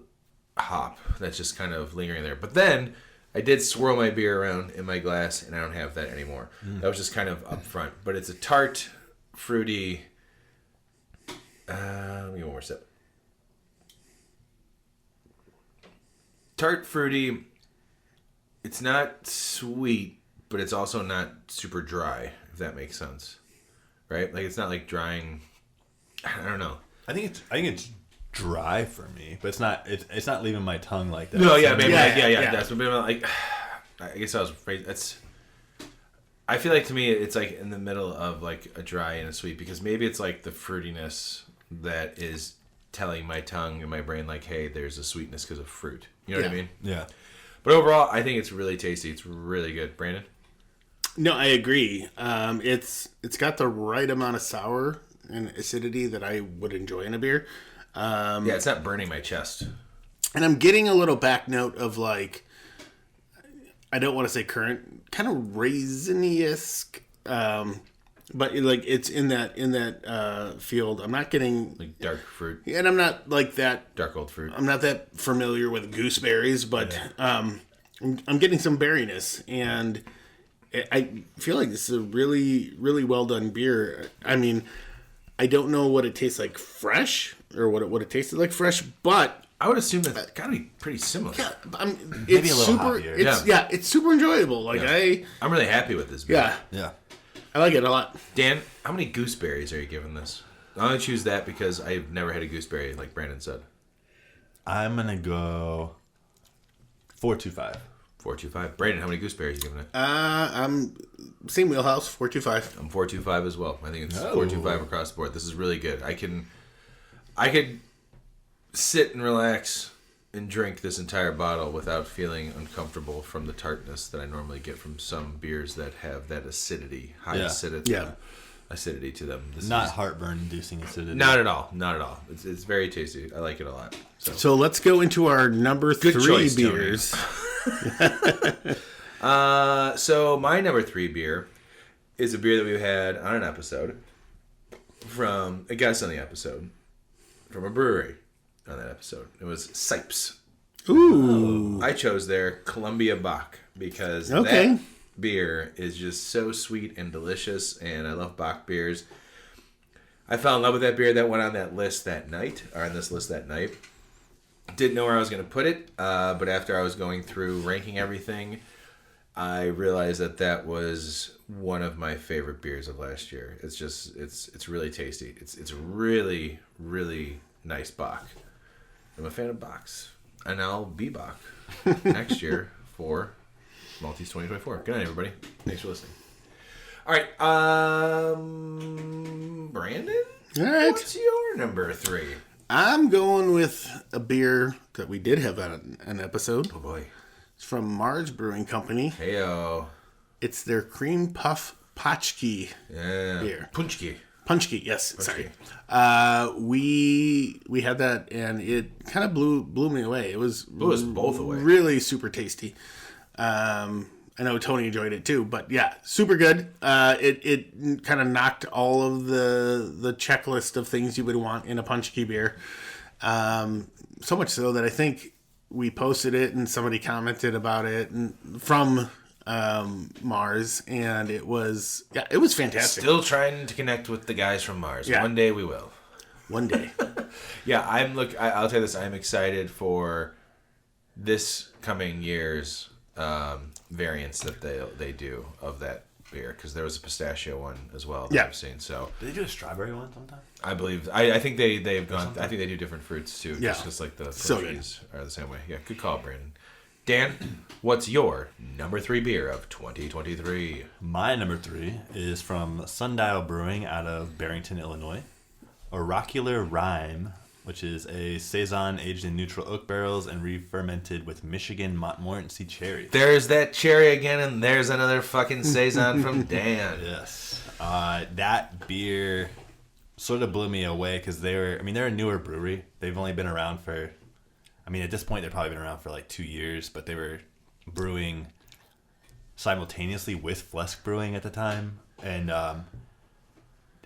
hop that's just kind of lingering there. But then I did swirl my beer around in my glass, and I don't have that anymore. That was just kind of up front. But it's a tart, fruity. Let me get one more sip. Tart, fruity. It's not sweet, but it's also not super dry, if that makes sense. Right? Like it's not like drying. I don't know. I think it's dry for me, but it's not leaving my tongue like that. No, yeah, maybe. Yeah. That's maybe like. I guess I was afraid. I feel like to me it's like in the middle of like a dry and a sweet, because maybe it's like the fruitiness that is telling my tongue and my brain like, hey, there's a sweetness because of fruit. You know what I mean? Yeah. But overall, I think it's really tasty. It's really good. Brandon? No, I agree. It's got the right amount of sour and acidity that I would enjoy in a beer. Yeah, it's not burning my chest. And I'm getting a little back note of like, I don't want to say currant, kind of raisiny-esque, but like it's in that field. I'm not getting Like dark fruit. and I'm not like that. Dark old fruit. I'm not that familiar with gooseberries, but I'm getting some berryness, and I feel like this is a really, really well done beer. I mean, I don't know what it tastes like fresh, or what it tasted like fresh, but I would assume that's got to be pretty similar. Yeah, Maybe it's a little super. hoppier. It's super enjoyable. Like I'm really happy with this beer. Yeah. I like it a lot. Dan, how many gooseberries are you giving this? I'm going to choose that because I've never had a gooseberry, like Brandon said. I'm going to go 4.25. 4.25. Brandon, how many gooseberries are you giving it? I'm same wheelhouse, 4.25. I'm 4.25 as well. I think it's 4.25 across the board. This is really good. I could sit and relax and drink this entire bottle without feeling uncomfortable from the tartness that I normally get from some beers that have that acidity, high acidity to them. This Not is heartburn-inducing acidity. not at all. Not at all. It's very tasty. I like it a lot. So let's go into our number Good 3 choice, Tony. beers. So my number 3 beer is a beer that we've had on an episode from a guest on the episode from a brewery on that episode. It was Sipes. Ooh. I chose their Columbia Bock because Okay. that beer is just so sweet and delicious, and I love Bock beers. I fell in love with that beer that went on that list that night, or on this list that night. Didn't know where I was going to put it, but after I was going through ranking everything, I realized that was one of my favorite beers of last year. It's just it's really tasty. It's really, really nice Bock. I'm a fan of Bocks, and I'll be Bock next year for Malteez 2024. Good night, everybody. Thanks for listening. All right, Brandon. All right. What's your number 3? I'm going with a beer that we did have on an episode. Oh boy. It's from Mars Brewing Company. Heyo. It's their Cream Puff Potchki Yeah. beer. Punchki. Punchki, yes. Punchki. Sorry. We had that, and it kind of blew me away. It was Blew us both away. Really super tasty. I know Tony enjoyed it too, but yeah, super good. It kind of knocked all of the checklist of things you would want in a Punchki beer. So much so that I think we posted it and somebody commented about it from Mars, and it was fantastic. Still trying to connect with the guys from Mars. Yeah. One day we will. One day. Yeah, I'll tell you this. I'm excited for this coming year's variants that they do of that beer, because there was a pistachio one as well that I've seen. So Did they do a strawberry one sometime? I believe I think they've gone. I think they do different fruits too. Yeah. Just like the So Punchies are the same way. Yeah, good call, Brandon. Dan, what's your number 3 beer of 2023? My number 3 is from Sundial Brewing out of Barrington, Illinois. Oracular Rhyme, which is a saison aged in neutral oak barrels and re-fermented with Michigan Montmorency cherry. There's that cherry again, and there's another fucking saison from Dan. Yes. That beer sort of blew me away because they're a newer brewery. They've only been around for, at this point they've probably been around for like 2 years, but they were brewing simultaneously with Flesk Brewing at the time. And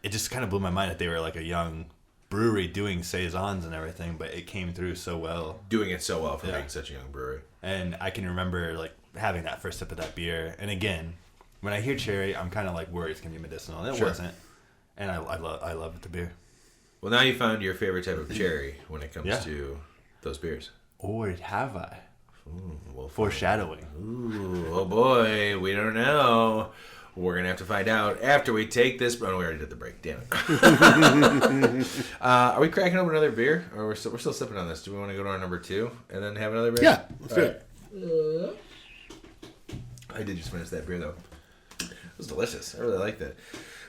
it just kind of blew my mind that they were like a young brewery doing saisons and everything, but it came through so well. Doing it so well for being such a young brewery. And I can remember like having that first sip of that beer. And again, when I hear cherry, I'm kind of like worried it's gonna be medicinal. And it wasn't. And I love the beer. Well, now you found your favorite type of cherry when it comes to those beers. Or have I? Ooh, well, Foreshadowing. Ooh, oh boy, we don't know. We're gonna have to find out after we take this. Oh, no, we already did the break. Damn it. Are we cracking open another beer, or we're still sipping on this? Do we want to go to our number 2 and then have another beer? Yeah, let's do it. I did just finish that beer though. It was delicious. I really liked it.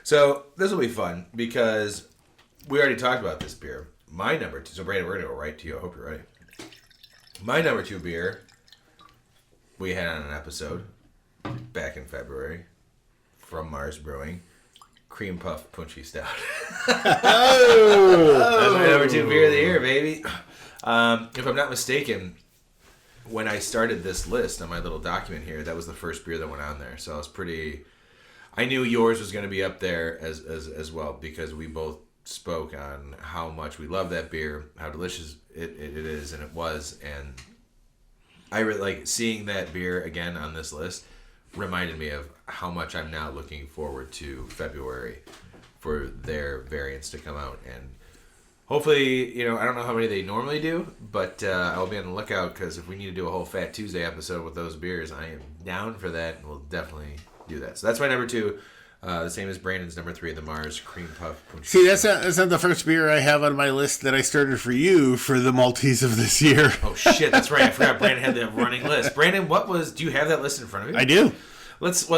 So this will be fun because we already talked about this beer. My number 2. So Brandon, we're gonna go right to you. I hope you're ready. My number 2 beer we had on an episode back in February. From Mars Brewing, Cream Puff Punchy Stout. That's my number 2 beer of the year, baby. If I'm not mistaken, when I started this list on my little document here, that was the first beer that went on there. So I knew yours was going to be up there as well, because we both spoke on how much we love that beer, how delicious it is, and it was. And I really like seeing that beer again on this list. Reminded me of how much I'm now looking forward to February for their variants to come out. And Hopefully, I don't know how many they normally do, but I'll be on the lookout because if we need to do a whole Fat Tuesday episode with those beers, I am down for that, and we'll definitely do that. So that's my number 2. The same as Brandon's number 3, the Mars Cream Puff. See, that's not the first beer I have on my list that I started for you for the Maltese of this year. Oh shit, that's right. I forgot Brandon had the running list. Brandon, do you have that list in front of you? I do. Let's save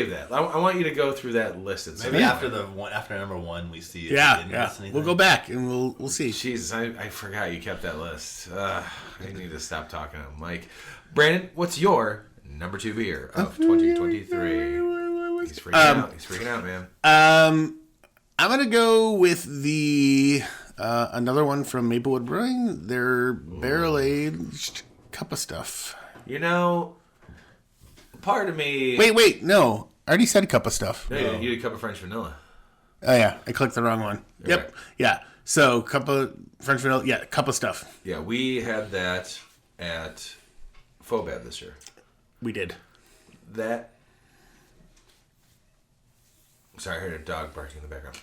that. I want you to go through that list. Maybe after number 1 we see. Yeah. We'll go back and we'll see. Jesus, I forgot you kept that list. I need to stop talking to Mike. Brandon, what's your number 2 beer of 2023? He's freaking out. He's freaking out, man. I'm gonna go with the another one from Maplewood Brewing. Their barrel aged cup of stuff. Part of me. Wait, no. I already said cup of stuff. No, you did a cup of French vanilla. Oh yeah, I clicked the wrong one. You're Yep. right. Yeah. So cup of French vanilla. Yeah, cup of stuff. Yeah, we had that at Fobab this year. We did. Sorry, I heard a dog barking in the background.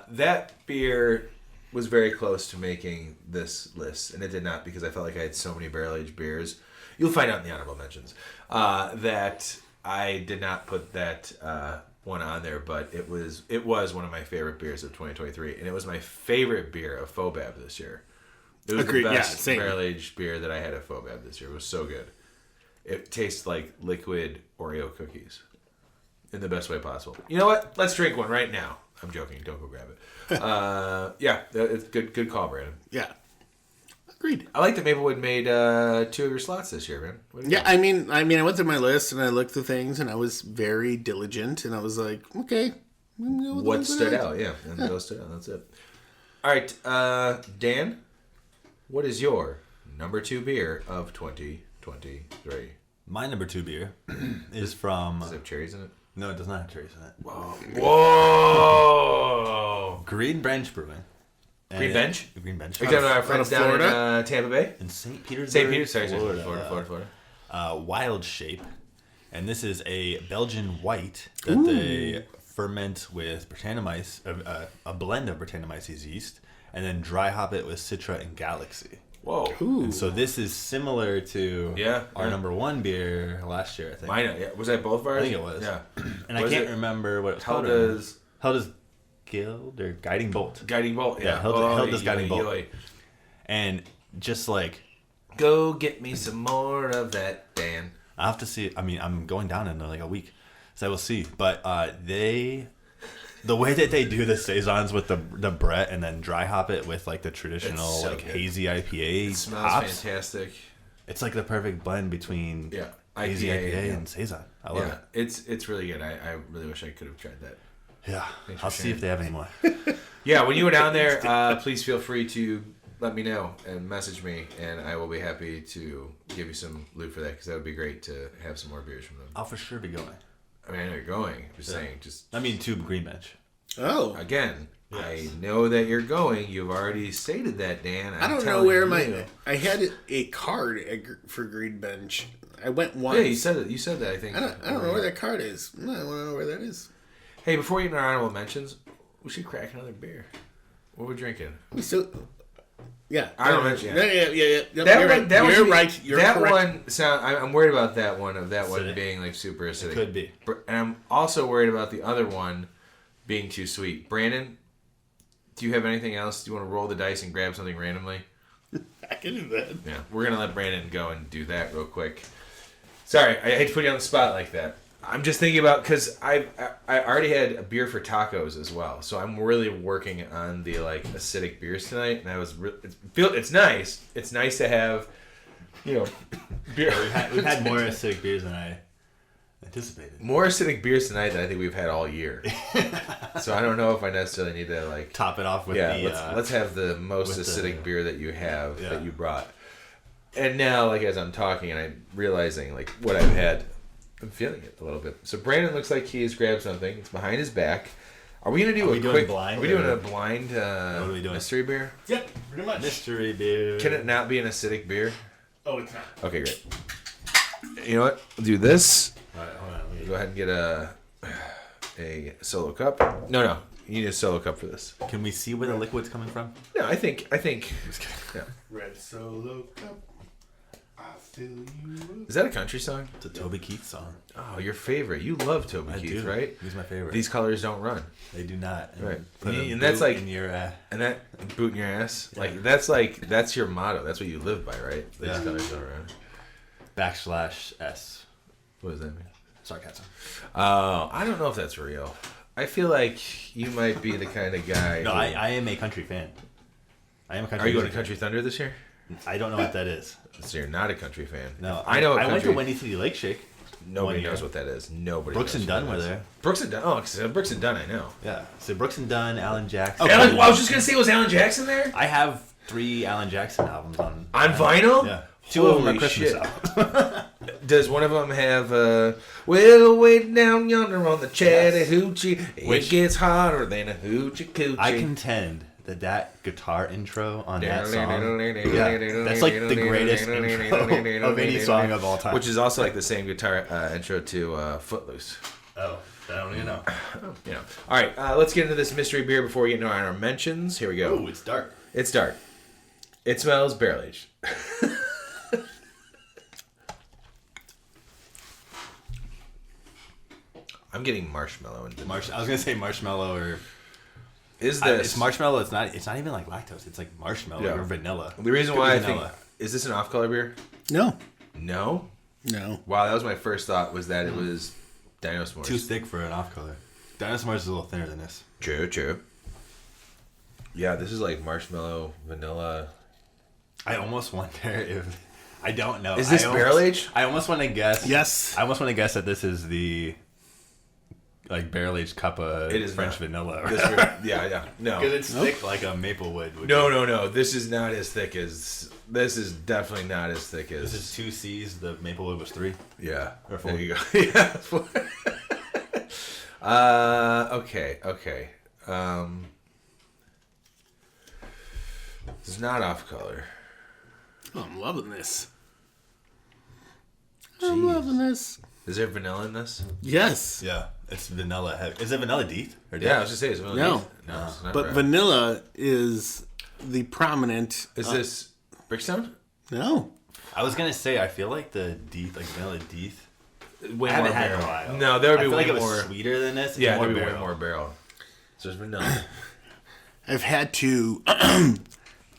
That beer was very close to making this list, and it did not because I felt like I had so many barrel-aged beers. You'll find out in the honorable mentions that I did not put that one on there, but it was one of my favorite beers of 2023, and it was my favorite beer of Fobab this year. It was Agreed. the best Yeah, barrel-aged beer that I had at Fobab this year. It was so good. It tastes like liquid Oreo cookies. In the best way possible. You know what? Let's drink one right now. I'm joking. Don't go grab it. Yeah, it's good call, Brandon. Yeah. Agreed. I like that Maplewood made 2 of your slots this year, man. Yeah, I mean, I went through my list and I looked through things and I was very diligent and I was like, okay. What stood out? Yeah, and those stood out. That's it. All right, Dan, what is your number 2 beer of 2023? My number 2 beer is from. Does it have cherries in it? No, it does not have cherries in it. Whoa! Green Bench Brewing. Green Bench? Green Bench. Are you talking about our friends down Florida? in Tampa Bay? In St. Petersburg. St. Peter, sorry, Florida. Florida. Wild Shape. And this is a Belgian white that they ferment with Britannomyces, a blend of Britannomyces yeast, and then dry hop it with Citra and Galaxy. Whoa. And so this is similar to our number 1 beer last year, I think. Mine, yeah. Was that both of ours? I think it was. Yeah. And I can't remember what it's called. How does Guild or Guiding Bolt? Guiding Bolt, yeah. Held does Guiding Bolt. And just like... Go get me some more of that, Dan. I'll have to see. I mean, I'm going down in like a week, so I will see. But the way that they do the saisons with the Brett and then dry hop it with like the traditional so like good. hazy IPA It smells hops, fantastic. it's like the perfect blend between hazy IPA and saison. I love it. It's really good. I really wish I could have tried that. Yeah, Thanks for I'll see sharing. if they have any more. Yeah, when you go down there, please feel free to let me know and message me, and I will be happy to give you some loot for that because that would be great to have some more beers from them. I'll for sure be going. I mean, I know you're going. I'm just saying, I mean, to Green Bench. Oh. Again, yes. I know that you're going. You've already stated that, Dan. I don't know where I had a card for Green Bench. I went once. Yeah, you said it. You said that, I think. I don't know where that card is. I want to know where that is. Hey, before we get into our honorable mentions, we should crack another beer. What are we drinking? We still... Yeah. Honorable mention. Yeah. You're right. You're that correct. one sound. I'm worried about that one. Of that Acidic. one being like super acidic. It could be. And I'm also worried about the other one being too sweet. Brandon, do you have anything else? Do you want to roll the dice and grab something randomly? I can do that. Yeah, we're gonna let Brandon go and do that real quick. Sorry, I hate to put you on the spot like that. I'm just thinking about because I already had a beer for tacos as well, so I'm really working on the like acidic beers tonight, and I was it's nice. It's nice to have, beer. We've had more acidic beers than I anticipated. More acidic beers tonight than I think we've had all year. So I don't know if I necessarily need to like top it off with let's have the most acidic beer that you have that you brought. And now, like as I'm talking and I'm realizing like what I've had, I'm feeling it a little bit. So Brandon looks like he's grabbed something. It's behind his back. Are we gonna do blind? Are we doing a blind what are we doing? mystery beer? Yep, pretty much. Mystery beer. Can it not be an acidic beer? Oh, it's not. Okay, great. You know what? We'll do this. All right, hold on. Go ahead and get a solo cup. No. You need a solo cup for this. Can we see where the liquid's coming from? No, I think. Yeah. Red Solo Cup. I fill you up. Is that a country song? It's a Toby Keith song. Oh, your favorite. You love Toby Keith, right? He's my favorite. These colors don't run. They do not. Right. Put a And that's boot like in your, and that boot in your ass. Yeah. That's your motto. That's what you live by, right? These Yeah. colors don't run. /S. What does that mean? Sarcasm. Oh, I don't know if that's real. I feel like you might be the kind of guy. No, who- I am a country fan. I am a country Are you going to music Country Thunder this year? fan. I don't know what that is. So you're not a country fan. No, I know. I went to country- Windy City Lake Shake. Nobody one knows year. what that is. Nobody. Brooks knows and what Dunn that were is. there. Brooks and Dunn. Oh, 'cause Brooks and Dunn. I know. Yeah. So Brooks and Dunn, Alan Jackson. I was just gonna say, was Alan Jackson there I have 3 Alan Jackson albums on vinyl? Yeah. 2 of them are Holy Christmas shit. albums. Does one of them have well, way down yonder on the Chattahoochee, Which- it gets hotter than a hoochie coochie. I contend that guitar intro on that song, that's like the greatest intro of any song of all time. Which is also like the same guitar intro to Footloose. I don't even know. You know. All right, let's get into this mystery beer before we get into our mentions. Here we go. Oh, it's dark. It's dark. It smells barrel aged. I'm getting marshmallow and I was gonna say marshmallow or is this it's marshmallow. It's not even like lactose. It's like marshmallow Yeah. or vanilla. the reason Could why be I think vanilla. is this an off color beer? No. No. No. Wow, that was my first thought was that it was Dino S'mores. Too thick for an off color. Dinosaur is a little thinner than this. True. Yeah, this is like marshmallow, vanilla. I almost wonder if I don't know. Is this barrel aged? I almost want to guess. Yes. I almost want to guess that this is the like barrel aged cup of It is French not. vanilla. Yeah. No. Because it's thick like a maple wood. would No. This is not as thick as. This is definitely not as thick as. This is 2 C's. The maple wood was 3. Yeah. Or 4. There you go. Yeah. 4. Okay. It's not off color. Oh, I'm loving this. Jeez. I'm loving this. Is there vanilla in this? Yes. Yeah, it's vanilla heavy. Is it vanilla deep? Or Yeah, I was just saying it's vanilla. No. No, it's not But red. vanilla is the prominent. Is this Brickstone? No. I was gonna say I feel like the deep, like vanilla deep. Way I haven't more had it in a barrel. while. No, there would I be feel way like it was more. sweeter than this. Yeah, more there would be way barrel. more barrel. So there's vanilla. I've had to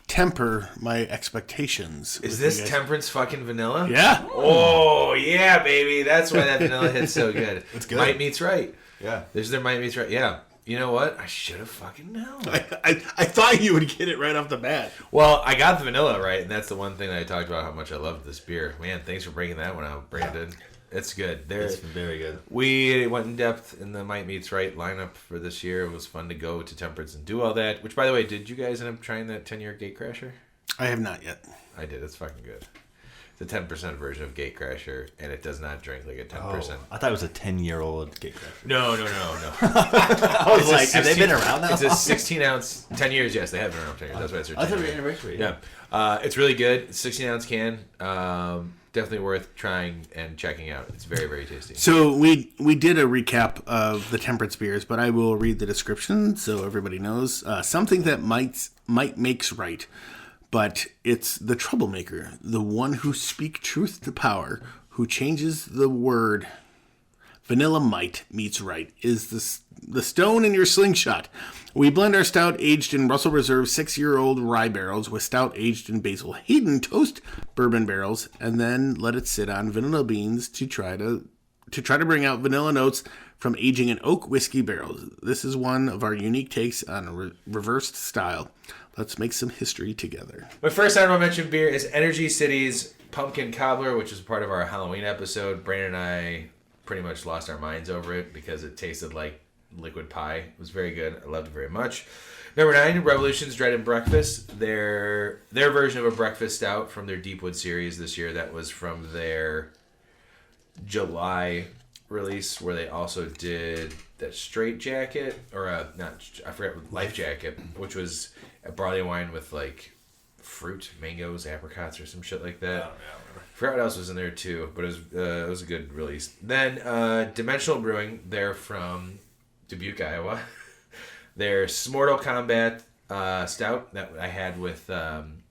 temper my expectations. Is with this you guys. temperance fucking vanilla? Yeah. Oh yeah, baby. That's why that vanilla hits so good. It's good. Might meets right. Yeah. There's their might meets right. Yeah. You know what? I should have fucking known. I thought you would get it right off the bat. Well, I got the vanilla right, and that's the one thing that I talked about how much I loved this beer. Man, thanks for bringing that one out, Brandon. It's good. It's very good. We went in depth in the Might Meets Right lineup for this year. It was fun to go to Temperance and do all that. Which, by the way, did you guys end up trying that 10-year Gatecrasher? I have not yet. I did. It's fucking good. It's a 10% version of Gatecrasher, and it does not drink like a 10%. I thought it was a 10-year-old gatecrasher. No. I was like, have they been around that It's a long? 16-ounce, 10 years, yes, they have been around 10 years. That's why it's their I thought 10 it was year. anniversary. Yeah. It's really good. It's 16-ounce can. Definitely worth trying and checking out. It's very, very tasty. So we did a recap of the temperance beers, but I will read the description so everybody knows. Something that might makes right, but it's the troublemaker, the one who speak truth to power, who changes the word. Vanilla might meets right is the stone in your slingshot. We blend our stout aged in Russell Reserve 6-year-old rye barrels with stout aged in Basil Hayden toast bourbon barrels, and then let it sit on vanilla beans to try to bring out vanilla notes from aging in oak whiskey barrels. This is one of our unique takes on a reversed style. Let's make some history together. My first honorable mention beer is Energy City's Pumpkin Cobbler, which is part of our Halloween episode. Brandon and I pretty much lost our minds over it because it tasted like liquid pie. It was very good. I loved it very much. Number 9, Revolution's Dreaded Breakfast. Their version of a breakfast stout from their Deepwood series this year. That was from their July release, where they also did that Straight Jacket, or I forget, Life Jacket, which was a barley wine with like fruit, mangoes, apricots, or some shit like that. I forgot what else was in there too, but it was a good release. Then Dimensional Brewing, they're from Dubuque, Iowa. Their Mortal Kombat stout that I had with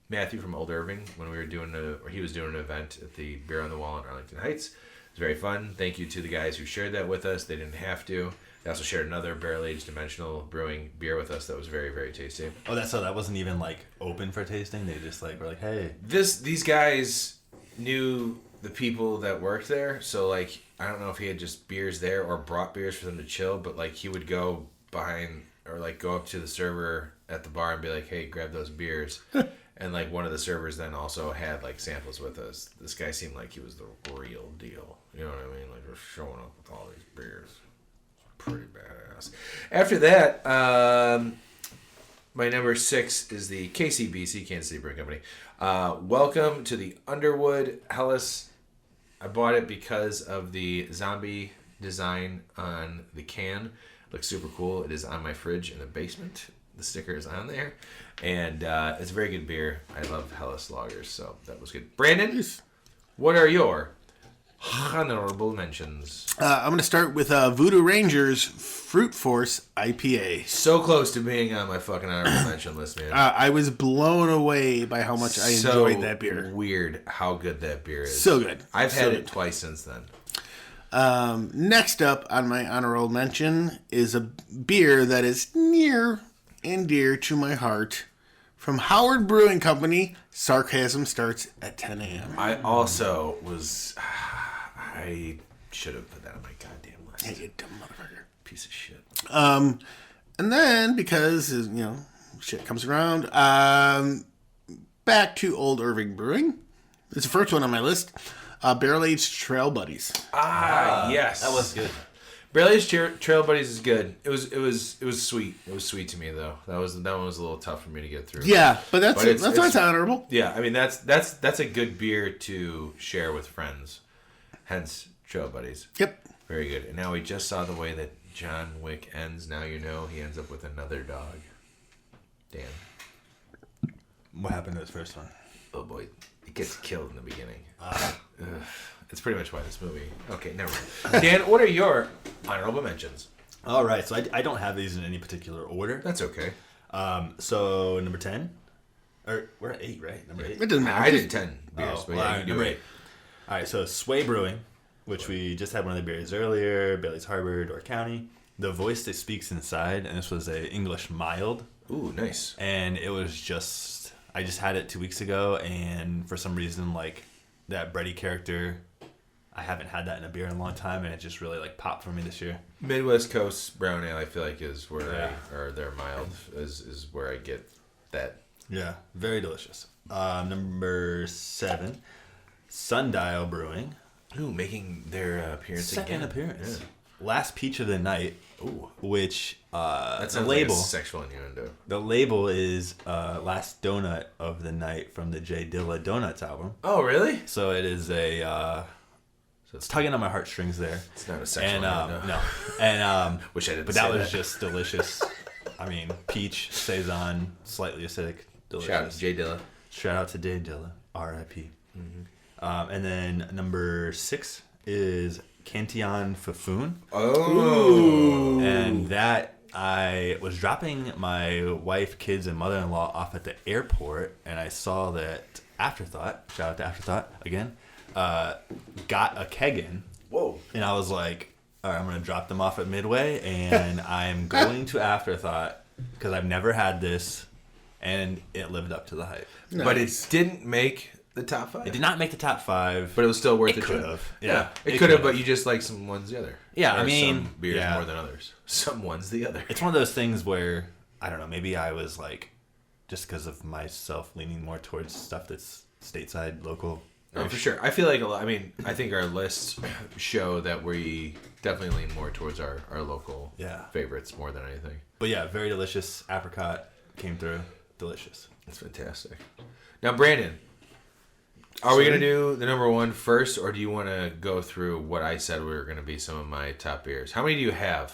Matthew from Old Irving when we were he was doing an event at the Beer on the Wall in Arlington Heights. It was very fun. Thank you to the guys who shared that with us. They didn't have to. They also shared another barrel-aged Dimensional Brewing beer with us that was very, very tasty. Oh, that wasn't even like open for tasting. They just like were like, hey. These guys knew the people that worked there, so like I don't know if he had just beers there or brought beers for them to chill, but like he would go behind or like go up to the server at the bar and be like, hey, grab those beers. And like one of the servers then also had like samples with us. This guy seemed like he was the real deal. You know what I mean? Like we're showing up with all these beers. Pretty badass. After that, my number 6 is the KCBC, Kansas City Brewing Company. Welcome to the Underwood Helles. I bought it because of the zombie design on the can. Looks super cool. It is on my fridge in the basement. The sticker is on there. And it's a very good beer. I love Helles lagers, so that was good. Brandon, what are your honorable mentions? I'm going to start with Voodoo Rangers Fruit Force IPA. So close to being on my fucking honorable mention list, man. I was blown away by how much I enjoyed that beer. Weird how good that beer is. So good. I've had it twice since then. Next up on my honorable mention is a beer that is near and dear to my heart. From Howard Brewing Company, Sarcasm Starts at 10 a.m. I also was... I should have put that on my goddamn list. Hey, you dumb motherfucker. Piece of shit. And then, because, shit comes around, back to Old Irving Brewing. It's the first one on my list. Barrel-aged Trail Buddies. Yes. That was good. Barrel-aged Trail Buddies is good. It was sweet. It was sweet to me though. That one was a little tough for me to get through. Yeah, but that's why it's honorable. Yeah, I mean that's a good beer to share with friends. Hence Trail Buddies. Yep. Very good. And now we just saw the way that John Wick ends. Now you know he ends up with another dog. Damn. What happened to his first one? Oh boy, it gets killed in the beginning. It's pretty much why this movie. Okay, never mind. Dan, what are your honorable mentions? All right, so I don't have these in any particular order. That's okay. So number 10, or we're at 8, right? Number 8. It doesn't matter. I did 10 beers, but well, yeah, you do number 8. 8. All right, so Sway Brewing, which we just had one of the beers earlier. Bailey's Harbor, Door County. The Voice That Speaks Inside, and this was a English mild. Ooh, nice. And it was just, I just had it 2 weeks ago, and for some reason, like that bready character, I haven't had that in a beer in a long time, and it just really like popped for me this year. Midwest Coast Brown Ale, I feel like is where or their mild is where I get that. Yeah, very delicious. Number 7, Sundial Brewing. Ooh, making their appearance Second again. appearance. Yeah. Last Peach of the Night. Ooh, Which that the sounds label. like a sexual innuendo. The label is Last Donut of the Night from the J Dilla Donuts album. Oh, really? So it is a. So it's tugging on my heartstrings there. It's not a sexual innuendo. No, and Wish I didn't. but say that was just delicious. I mean, peach, saison, slightly acidic, delicious. Shout out to J Dilla. Shout out to J Dilla, R.I.P. And then number 6 is Cantillon Fafoon. Oh. And that, I was dropping my wife, kids, and mother-in-law off at the airport, and I saw that Afterthought, shout out to Afterthought again, got a keg in. Whoa. And I was like, all right, I'm going to drop them off at Midway, and I'm going to Afterthought because I've never had this, and it lived up to the hype. Nice. But it didn't make the top 5. It did not make the top 5. But it was still worth It it. could have. Yeah, It it could have, could've. but you just like some ones the other. Yeah, I Or mean, some beers yeah. more than others. Some ones the other. It's one of those things where, I don't know, maybe I was like, just because of myself leaning more towards stuff that's stateside, local. No, for sure. I feel like I think our lists show that we definitely lean more towards our local favorites more than anything. But yeah, very delicious. Apricot came through. Delicious. That's fantastic. Now, Brandon, are we going to do the number 1 first, or do you want to go through what I said were going to be some of my top beers? How many do you have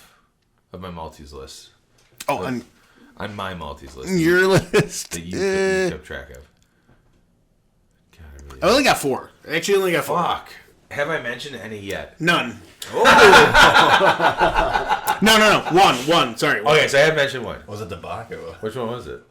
of my Malteez list? Oh, on my Malteez list. your list. That you kept track of. God, I really I only got 4. Actually, only got 4. Fuck. Have I mentioned any yet? None. No. One. Sorry. One. Okay, so I have mentioned one. Was it the Bach or what? Which one was it?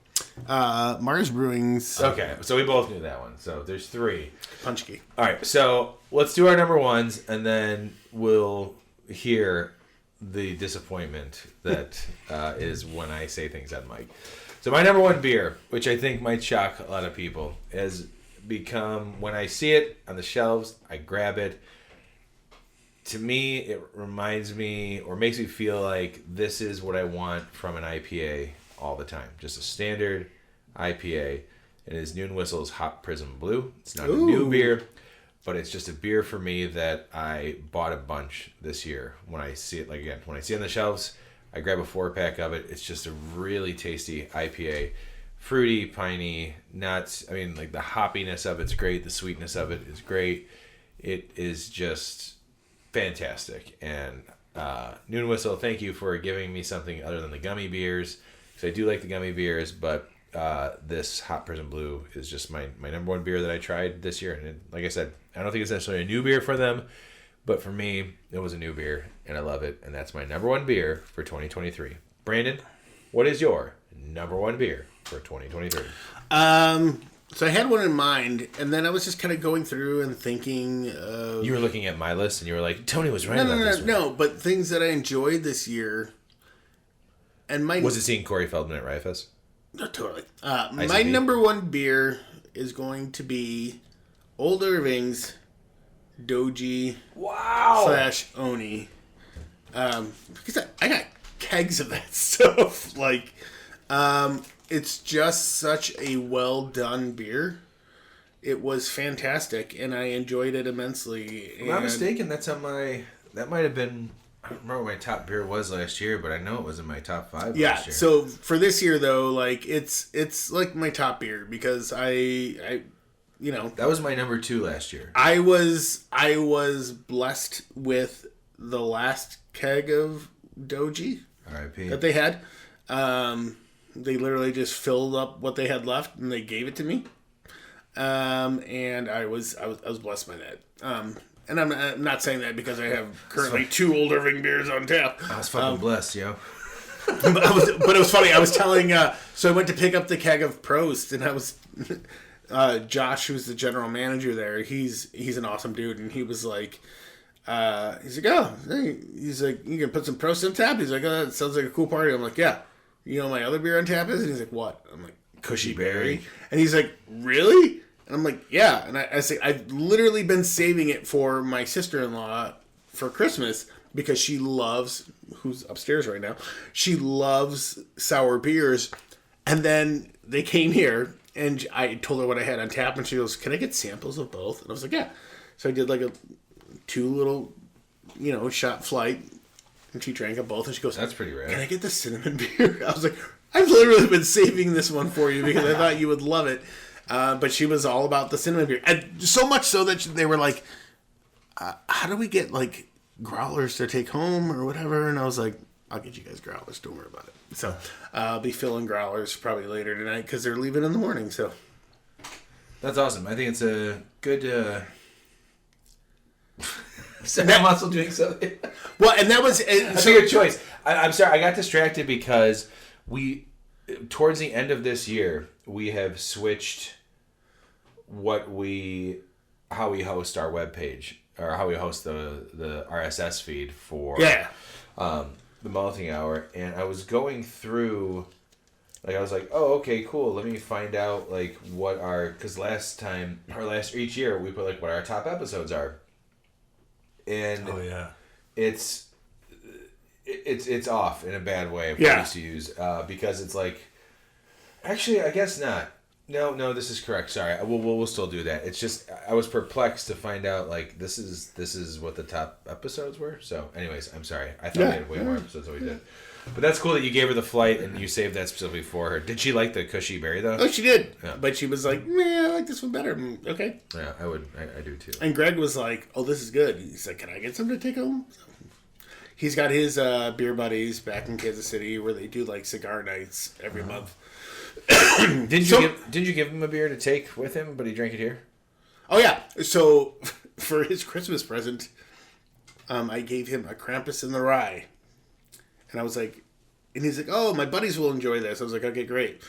Mars Brewing's Okay, so we both knew that one. So there's 3. Punch Key. All right, so let's do our number ones, and then we'll hear the disappointment that is when I say things on mic. So my number one beer, which I think might shock a lot of people, has become, when I see it on the shelves, I grab it. To me, it reminds me or makes me feel like this is what I want from an IPA all the time. Just a standard IPA. It is Noon Whistle's Hot Prism Blue. It's not a new beer, but it's just a beer for me that I bought a bunch this year. When I see it, when I see it on the shelves, I grab a 4-pack of it. It's just a really tasty IPA. Fruity, piney, nuts. I mean, like the hoppiness of it's great. The sweetness of it is great. It is just fantastic. And Noon Whistle, thank you for giving me something other than the gummy beers, because I do like the gummy beers, but this Hot Prism Blue is just my number one beer that I tried this year. And like I said, I don't think it's necessarily a new beer for them, but for me, it was a new beer, and I love it. And that's my number one beer for 2023. Brandon, what is your number one beer for 2023? So I had one in mind, and then I was just kind of going through and thinking. You were looking at my list, and you were like, "Tony was right about this one." No, but things that I enjoyed this year. And was it seeing Corey Feldman at Rifus? No, totally. My number one beer is going to be Old Irving's Doji / Oni. Because I got kegs of that stuff. It's just such a well done beer. It was fantastic, and I enjoyed it immensely. If I'm not mistaken, that's on that might have been, I don't remember what my top beer was last year, but I know it was in my top 5 last year. So for this year though, it's like my top beer, because I that was my number 2 last year. I was blessed with the last keg of Doji R.I.P. that they had. They literally just filled up what they had left and they gave it to me. And I was blessed by that. And I'm not saying that because I have currently 2 Old Irving beers on tap. I was fucking blessed, yo. But it was funny. I was telling, so I went to pick up the keg of Prost, and I was, Josh, who's the general manager there, he's an awesome dude, and he was like, he's like, you can put some Prost on tap? He's like, oh, that sounds like a cool party. I'm like, yeah. You know what my other beer on tap is? And he's like, what? I'm like, Cushy Berry. And he's like, really? And I'm like, yeah. And I say, I've literally been saving it for my sister-in-law for Christmas, because she loves, who's upstairs right now, she loves sour beers. And then they came here, and I told her what I had on tap, and she goes, can I get samples of both? And I was like, yeah. So I did like 2 little, shot flight, and she drank them both, and she goes, that's pretty rad. Can I get the cinnamon beer? I was like, I've literally been saving this one for you because I thought you would love it. But she was all about the cinnamon beer. And so much so that they were like, how do we get growlers to take home or whatever? And I was like, I'll get you guys growlers. Don't worry about it. So I'll be filling growlers probably later tonight because they're leaving in the morning. So that's awesome. I think it's a good... I'm also doing something. Well, and that was a good choice. I'm sorry, I got distracted because towards the end of this year, we have switched how we host our webpage, or how we host the RSS feed for the Malting Hour, and I was going through. I was like, oh, okay, cool. Let me find out what because each year we put what our top episodes are. And it's off in a bad way of what I used to use, because it's actually I guess not. No, this is correct. Sorry, we'll still do that. It's just I was perplexed to find out this is what the top episodes were. So, anyways, I'm sorry. I thought we had way more episodes than we did. But that's cool that you gave her the flight and you saved that specifically for her. Did she like the Cushy Berry though? Oh, she did. Yeah. But she was like, "Man, I like this one better." Okay. Yeah, I would. I do too. And Greg was like, "Oh, this is good." He's like, "Can I get some to take home?" He's got his beer buddies back in Kansas City where they do cigar nights every month. Did you give him a beer to take with him, but he drank it here? Oh yeah. So for his Christmas present, I gave him a Krampus in the Rye. And I was like, and he's like, oh, my buddies will enjoy this. I was like, okay, great.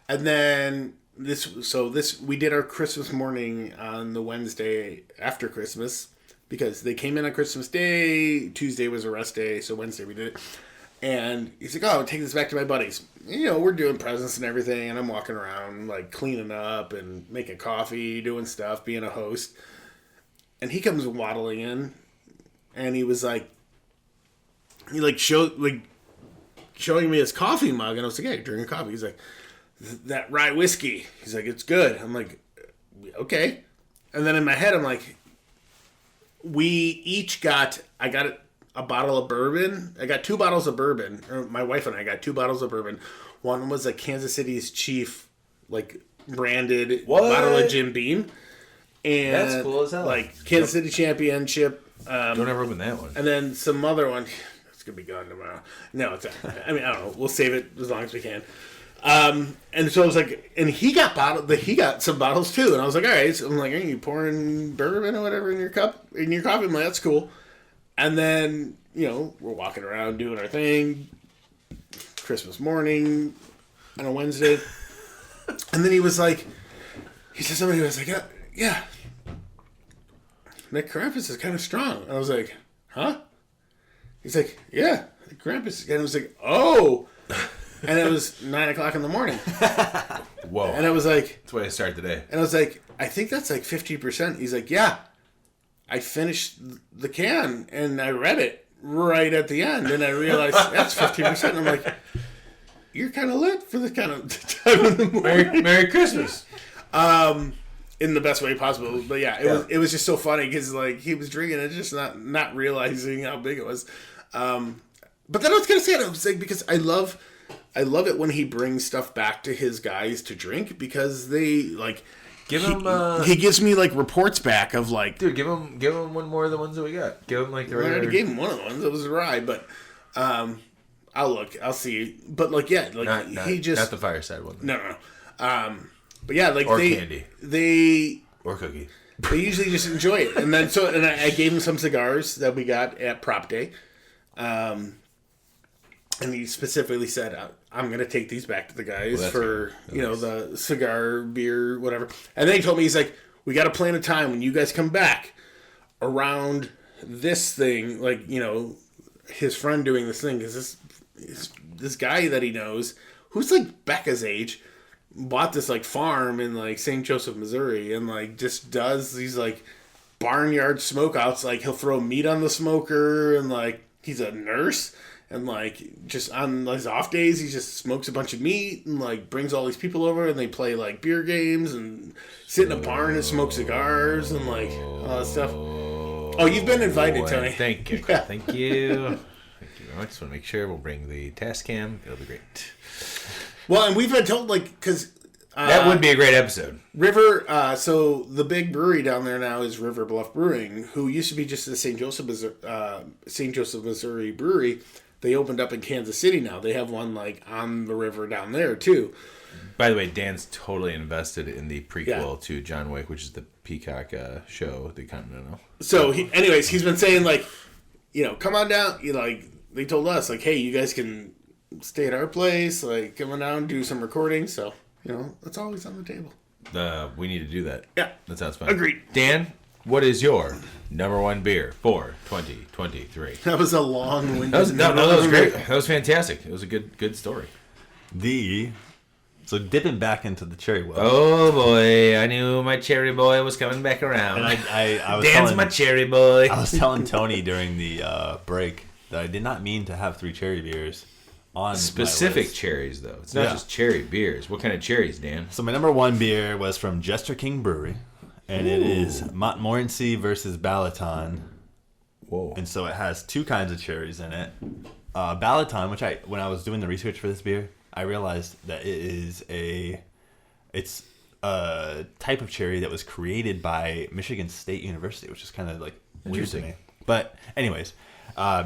And then we did our Christmas morning on the Wednesday after Christmas because they came in on Christmas Day. Tuesday was a rest day, so Wednesday we did it. And he's like, oh, take this back to my buddies. You know, we're doing presents and everything, and I'm walking around, like, cleaning up and making coffee, doing stuff, being a host. And he comes waddling in, and he was like, showing me his coffee mug, and I was like, hey, drinking coffee. He's like, that rye whiskey. He's like, it's good. I'm like, okay. And then in my head, I'm like, I got a bottle of bourbon. I got 2 bottles of bourbon. Or my wife and I got 2 bottles of bourbon. One was a Kansas City's Chief, like, branded bottle of Jim Beam. And that's cool as hell. Like, Kansas City Championship. Don't ever open that one. And then some other one. It's going to be gone tomorrow. No, it's not. I mean, I don't know. We'll save it as long as we can. And so I was like, and he got some bottles too. And I was like, all right. So I'm like, are you pouring bourbon or whatever in your coffee? I'm like, that's cool. And then, you know, we're walking around doing our thing. Christmas morning on a Wednesday. And then he said something, he was like, yeah. That Krampus is kind of strong. And I was like, huh? He's like, yeah, the Krampus. And I was like, oh. And it was 9:00 in the morning. Whoa. And I was like, that's the way I started today. And I was like, I think that's like 50%. He's like, yeah. I finished the can and I read it right at the end. And I realized that's 50%. And I'm like, you're kind of lit for this kind of time in the morning. Merry Christmas. In the best way possible. But yeah, it was just so funny because like he was drinking it, just not realizing how big it was. But then I was going to say it. I was like, because I love it when he brings stuff back to his guys to drink because they like... He gives me like reports back of like, dude, give him one more of the ones that we got. Give him like the regular. I already gave him one of the ones. It was a rye, but I'll see. But like, yeah, like not the fireside one. No. But yeah, like candy, or cookie. They usually just enjoy it, and then I gave him some cigars that we got at Prop Day, and he specifically said, I'm going to take these back to the guys for, the cigar, beer, whatever. And then he told me, he's like, we got to plan a time when you guys come back around this thing, like, his friend doing this thing, because this guy that he knows, who's like Becca's age, bought this like farm in like St. Joseph, Missouri, and like just does these like barnyard smokeouts. Like he'll throw meat on the smoker, and like he's a nurse. And, like, just on his off days, he just smokes a bunch of meat and, like, brings all these people over and they play, like, beer games and sit in a barn and smoke cigars and, like, all that stuff. Oh, you've been invited, Tony. Thank you. Yeah. Thank you. Thank you very much. Just want to make sure we'll bring the test cam. It'll be great. Well, and we've been told, like, because... that would be a great episode. So the big brewery down there now is River Bluff Brewing, who used to be just the St. Joseph, Missouri brewery. They opened up in Kansas City now. They have one, like, on the river down there, too. By the way, Dan's totally invested in the prequel to John Wick, which is the Peacock show, the Continental. So, he's been saying, like, come on down. They told us, like, hey, you guys can stay at our place. Like, come on down, do some recording. So, that's always on the table. We need to do that. Yeah. That sounds fun. Agreed. Dan, what is your number one beer for 2023? That was a long-winded... That was great. That was fantastic. It was a good story. So dipping back into the cherry well. Oh boy, I knew my cherry boy was coming back around. And I was Dan's my cherry boy. I was telling Tony during the break that I did not mean to have 3 cherry beers on specific cherries, though. It's not just cherry beers. What kind of cherries, Dan? So my number 1 beer was from Jester King Brewery. And it is Montmorency versus Balaton. Whoa. And so it has 2 kinds of cherries in it. Balaton, which when I was doing the research for this beer, I realized that it's a type of cherry that was created by Michigan State University, which is kind of like weird to me. But anyways,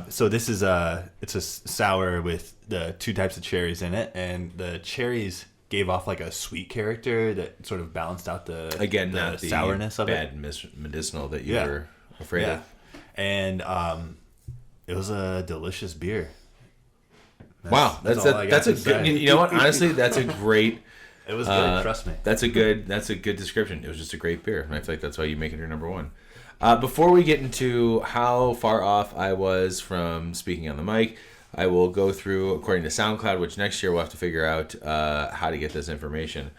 so this is it's a sour with the 2 types of cherries in it, and the cherries gave off like a sweet character that sort of balanced out the sourness of bad medicinal that you were afraid of. And it was a delicious beer. Wow, that's a good. You know what? Honestly, that's a great. It was good. Trust me. That's a good description. It was just a great beer, and I feel like that's why you make it your number one. Before we get into how far off I was from speaking on the mic, I will go through, according to SoundCloud, which next year we'll have to figure out how to get this information,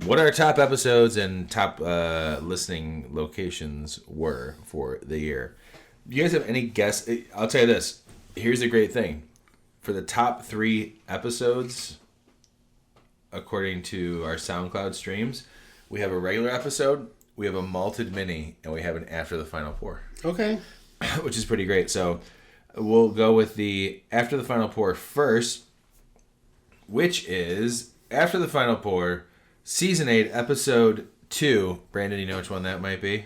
what our top episodes and top listening locations were for the year. Do you guys have any guess? I'll tell you this. Here's the great thing. For the top 3 episodes, according to our SoundCloud streams, we have a regular episode, we have a malted mini, and we have an after the final pour. Okay. Which is pretty great. So we'll go with the after the final pour first, which is after the final pour, season 8, episode 2. Brandon, you know which one that might be?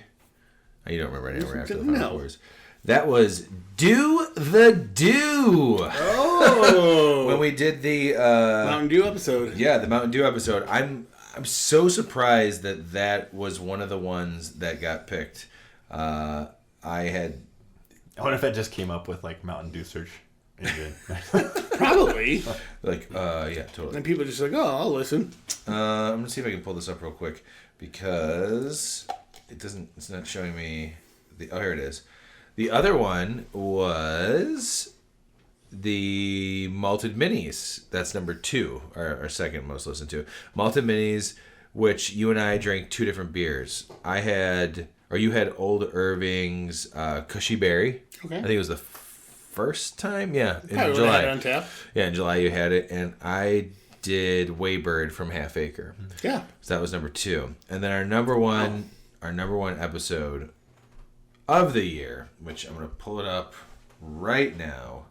Oh, you don't remember anymore after the final pours. That was Do the Do. Oh. When we did the Mountain Dew episode. Yeah, the Mountain Dew episode. I'm so surprised that was one of the ones that got picked. I wonder if it just came up with like Mountain Dew search engine. Probably. Yeah, totally. And people are just like, oh, I'll listen. I'm gonna see if I can pull this up real quick because it's not showing me oh, here it is. The other one was the Malted Minis. That's number 2, our second most listened to. Malted Minis, which you and I drank 2 different beers. You had Old Irving's Cushy Berry. Okay. I think it was the first time. Yeah, in July. Had it on tap. Yeah, in July you had it, and I did Waybird from Half Acre. Yeah. So that was number 2, and then our number one episode of the year, which I'm going to pull it up right now.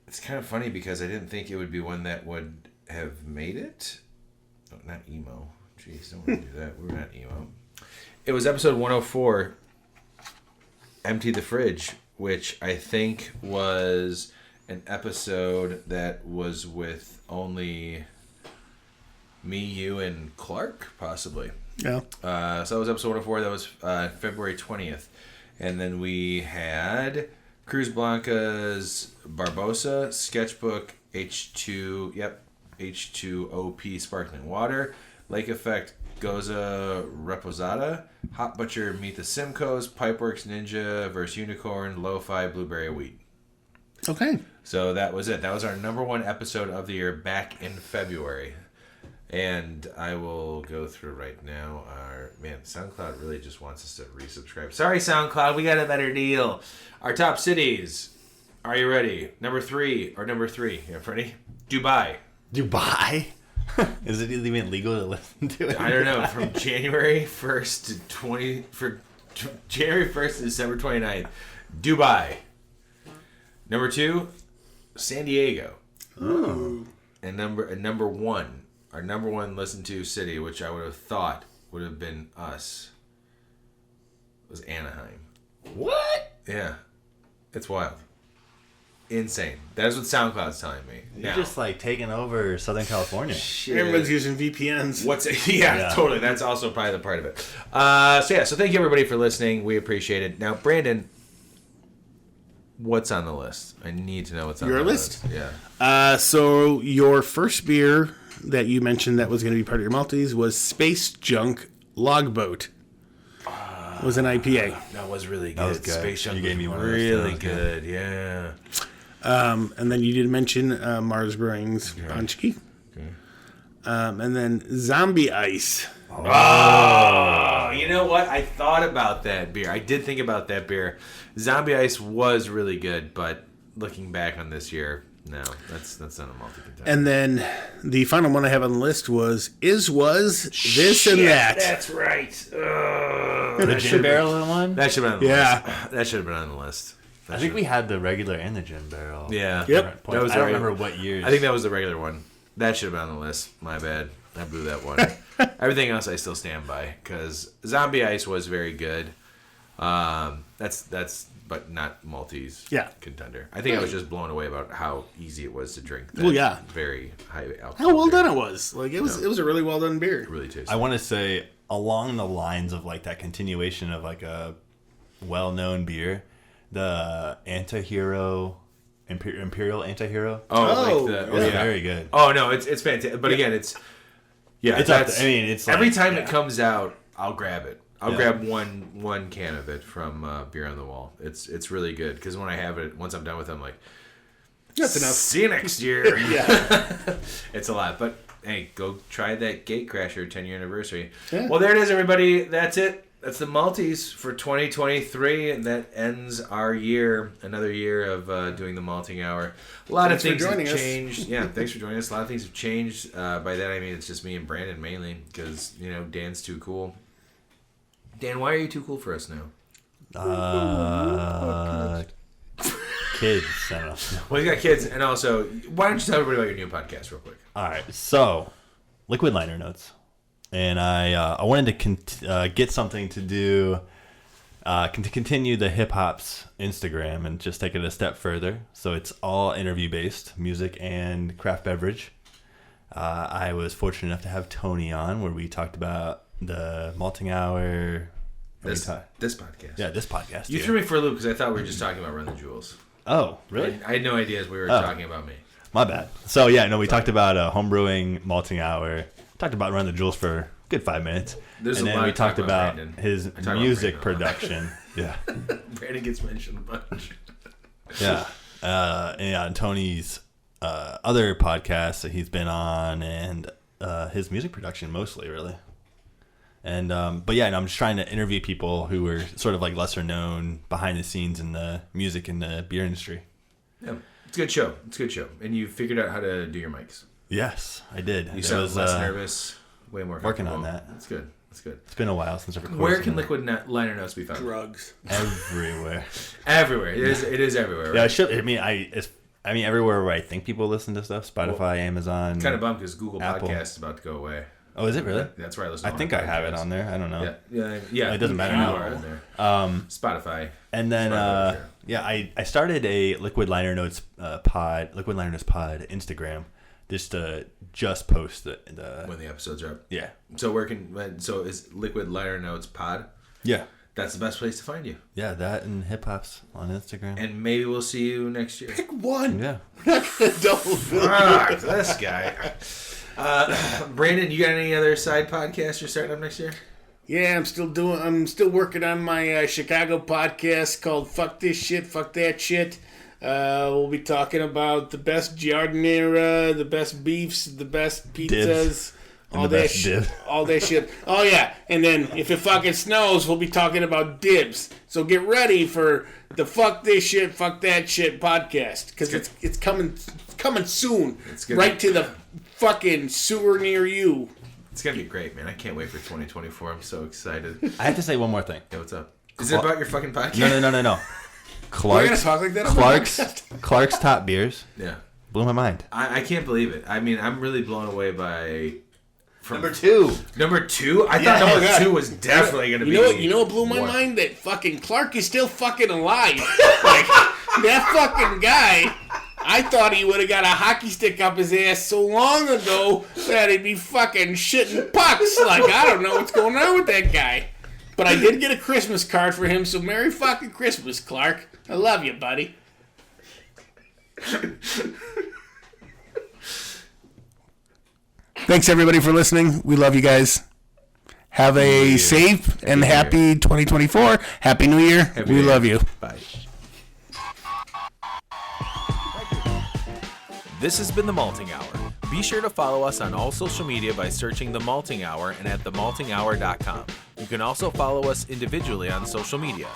It's kind of funny because I didn't think it would be one that would have made it. Oh, not emo. Jeez, don't want to do that. We're not emo. It was episode 104, Empty the Fridge, which I think was an episode that was with only me, you, and Clark, possibly. Yeah. So that was episode 104. That was February 20th. And then we had Cruz Blanca's Barbosa, Sketchbook, H2OP Sparkling Water, Lake Effect Goza Reposada, Hot Butcher Meet the Simcoes, Pipeworks Ninja vs. Unicorn, Lo-Fi Blueberry Wheat. Okay. So that was it. That was our number 1 episode of the year back in February. And I will go through right now. SoundCloud really just wants us to resubscribe. Sorry, SoundCloud, we got a better deal. Our top cities. Are you ready? Number 3. You ready? Dubai. Dubai? Is it even legal to listen to it? I don't know. From January 1st to January 1st to December 29th. Dubai. Number 2, San Diego. Ooh. And number 1. Our number 1 listened to city, which I would have thought would have been us, was Anaheim. What? Yeah. It's wild. Insane. That's what SoundCloud's telling me. You're just like taking over Southern California. Shit. Everyone's using VPNs. Yeah, totally. That's also probably the part of it. So thank you everybody for listening. We appreciate it. Now, Brandon, what's on the list? I need to know what's on Your the list? Yeah. So your first beer that you mentioned that was going to be part of your Malteez was Space Junk Logboat. It was an IPA. That was really good. That was good. Space Junk You gave me one of was those. really good. Yeah. And then you did mention Mars Brewing's Punch Key. Okay. And then Zombie Ice. Oh, you know what? I thought about that beer. I did think about that beer. Zombie Ice was really good, but looking back on this year, no, that's not a multi-contender. And then the final one I have on the list was This and That. That's right. The gin barrel one? That should have been on the list. That should have been on the list. I think we had the regular and the gin barrel. Yeah. Yep. That was I don't remember what years. I think that was the regular one. That should have been on the list. My bad. I blew that one. Everything else I still stand by because Zombie Ice was very good. That's but not Maltese contender. I think I was just blown away about how easy it was to drink. That very high alcohol. How well done it was. Like it was a really well done beer. Really tasty. I want to say along the lines of like that continuation of like a well-known beer, the Antihero Imperial Antihero. Oh, It's very good. Oh no, it's fantastic. But again, it's it's every like, time it comes out, I'll grab it. I'll grab one can of it from Beer on the Wall. It's really good because when I have it, once I'm done with it, I'm like, that's enough. See you next year. Yeah. It's a lot, but hey, go try that Gatecrasher 10-year anniversary. Yeah. Well, there it is, everybody. That's it. That's the Malteez for 2023, and that ends our year. Another year of doing the malting hour. A lot of things have changed. Yeah, thanks for joining us. A lot of things have changed. By that I mean it's just me and Brandon mainly because Dan's too cool. Dan, why are you too cool for us now? Kids. I don't know. Well, you got kids, and also, why don't you tell everybody about your new podcast real quick? All right, so Liquid Liner Notes, and I wanted to get something to do to continue the hip hop's Instagram and just take it a step further. So it's all interview based, music and craft beverage. I was fortunate enough to have Tony on where we talked about the malting hour. This podcast. Yeah, this podcast. You threw me for a loop because I thought we were just talking about Run the Jewels. Oh, really? I had no idea we were talking about me. My bad. So yeah, no, we talked about homebrewing, malting hour. Talked about Run the Jewels for a good 5 minutes. There's and a then lot we to talk talked about Brandon. his music production. Yeah. Brandon gets mentioned a bunch. Yeah. And Tony's other podcasts that he's been on and his music production mostly, really. And but yeah, and I'm just trying to interview people who are sort of like lesser known behind the scenes in the music and the beer industry. Yeah, it's a good show. It's a good show. And you figured out how to do your mics. Yes, I did. You sound less nervous, way more working on that. That's good. That's good. It's been a while since I've recorded. Where can Liquid Liner Notes be found? Drugs. Everywhere. Everywhere. It is everywhere. Right? Yeah, I should. I mean, everywhere where I think people listen to stuff. Spotify, Amazon. Kind of bummed because Google Apple. Podcast is about to go away. Oh, is it really? That's where I listen. I think I have it on there. I don't know. Yeah. It doesn't matter You now. are on there. Spotify. And then, I started a Liquid Liner Notes pod Instagram, just to post the When the episodes are up. Yeah. So is Liquid Liner Notes pod? Yeah. That's the best place to find you. Yeah, that and hip hops on Instagram. And maybe we'll see you next year. Pick one. Yeah. Double bill. Fuck, this guy. Brandon, you got any other side podcasts you're starting up next year? Yeah, I'm still working on my Chicago podcast called Fuck This Shit, Fuck That Shit. We'll be talking about the best giardiniera, the best beefs, the best pizzas, all that shit. Oh yeah, and then if it fucking snows, we'll be talking about dibs. So get ready for the Fuck This Shit, Fuck That Shit podcast because it's coming soon. Right to the fucking sewer near you. It's gonna be great, man. I can't wait for 2024. I'm so excited. I have to say one more thing. Yeah, what's up? Is it about your fucking podcast? No. We're gonna talk like that on the podcast? Clark's Top Beers. Yeah. Blew my mind. I can't believe it. I mean, I'm really blown away by... Number two? I thought number 2 was definitely going to be... You know what blew my mind? That fucking Clark is still fucking alive. Like, that fucking guy... I thought he would have got a hockey stick up his ass so long ago that he'd be fucking shitting pucks. Like, I don't know what's going on with that guy. But I did get a Christmas card for him, so Merry fucking Christmas, Clark. I love you, buddy. Thanks, everybody, for listening. We love you guys. Have a safe and happy 2024. Happy New Year. We love you. Bye. This has been The Malting Hour. Be sure to follow us on all social media by searching The Malting Hour and at themaltinghour.com. You can also follow us individually on social media.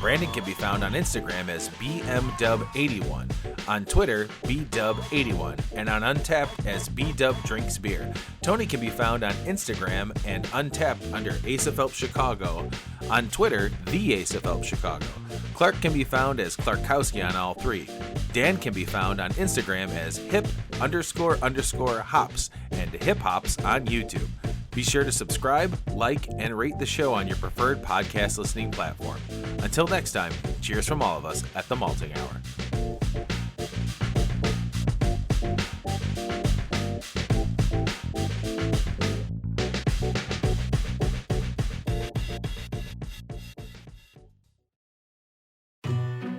Brandon can be found on Instagram as BMDub81, on Twitter, BDub81, and on Untapped as BDubDrinksBeer. Tony can be found on Instagram and Untapped under Ace of Help Chicago, on Twitter, The Ace of Help Chicago. Clark can be found as Clarkowski on all three. Dan can be found on Instagram as hip__hops and hip hops on YouTube. Be sure to subscribe, like, and rate the show on your preferred podcast listening platform. Until next time, cheers from all of us at The Malting Hour.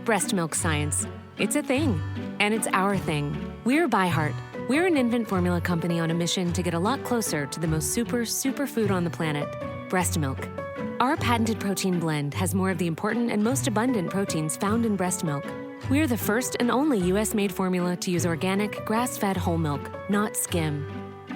Breast milk science. It's a thing, and it's our thing. We're ByHeart. We're an infant formula company on a mission to get a lot closer to the most superfood on the planet, breast milk. Our patented protein blend has more of the important and most abundant proteins found in breast milk. We're the first and only U.S.-made formula to use organic, grass-fed whole milk, not skim.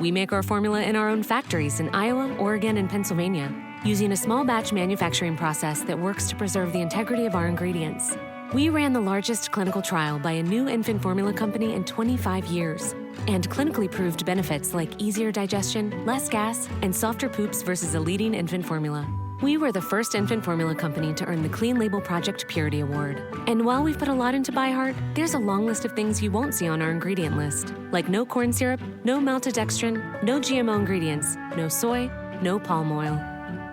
We make our formula in our own factories in Iowa, Oregon, and Pennsylvania, using a small batch manufacturing process that works to preserve the integrity of our ingredients. We ran the largest clinical trial by a new infant formula company in 25 years, and clinically proved benefits like easier digestion, less gas, and softer poops versus a leading infant formula. We were the first infant formula company to earn the Clean Label Project Purity Award. And while we've put a lot into ByHeart, there's a long list of things you won't see on our ingredient list, like no corn syrup, no maltodextrin, no GMO ingredients, no soy, no palm oil.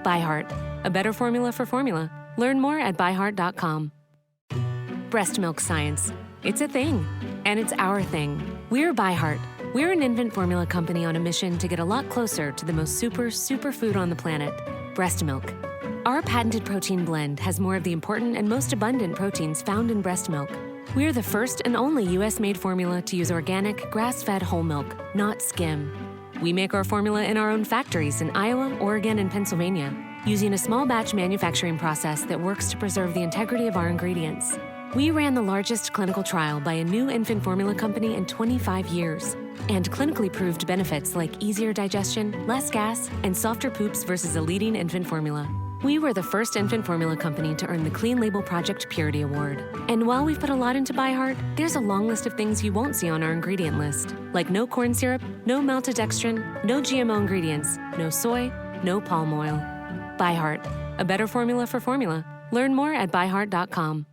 ByHeart, a better formula for formula. Learn more at byheart.com. Breast milk science. It's a thing, and it's our thing. We're ByHeart. We're an infant formula company on a mission to get a lot closer to the most superfood on the planet, breast milk. Our patented protein blend has more of the important and most abundant proteins found in breast milk. We're the first and only U.S.-made formula to use organic, grass-fed whole milk, not skim. We make our formula in our own factories in Iowa, Oregon, and Pennsylvania, using a small batch manufacturing process that works to preserve the integrity of our ingredients. We ran the largest clinical trial by a new infant formula company in 25 years, and clinically proved benefits like easier digestion, less gas, and softer poops versus a leading infant formula. We were the first infant formula company to earn the Clean Label Project Purity Award. And while we've put a lot into ByHeart, there's a long list of things you won't see on our ingredient list, like no corn syrup, no maltodextrin, no GMO ingredients, no soy, no palm oil. ByHeart, a better formula for formula. Learn more at byheart.com.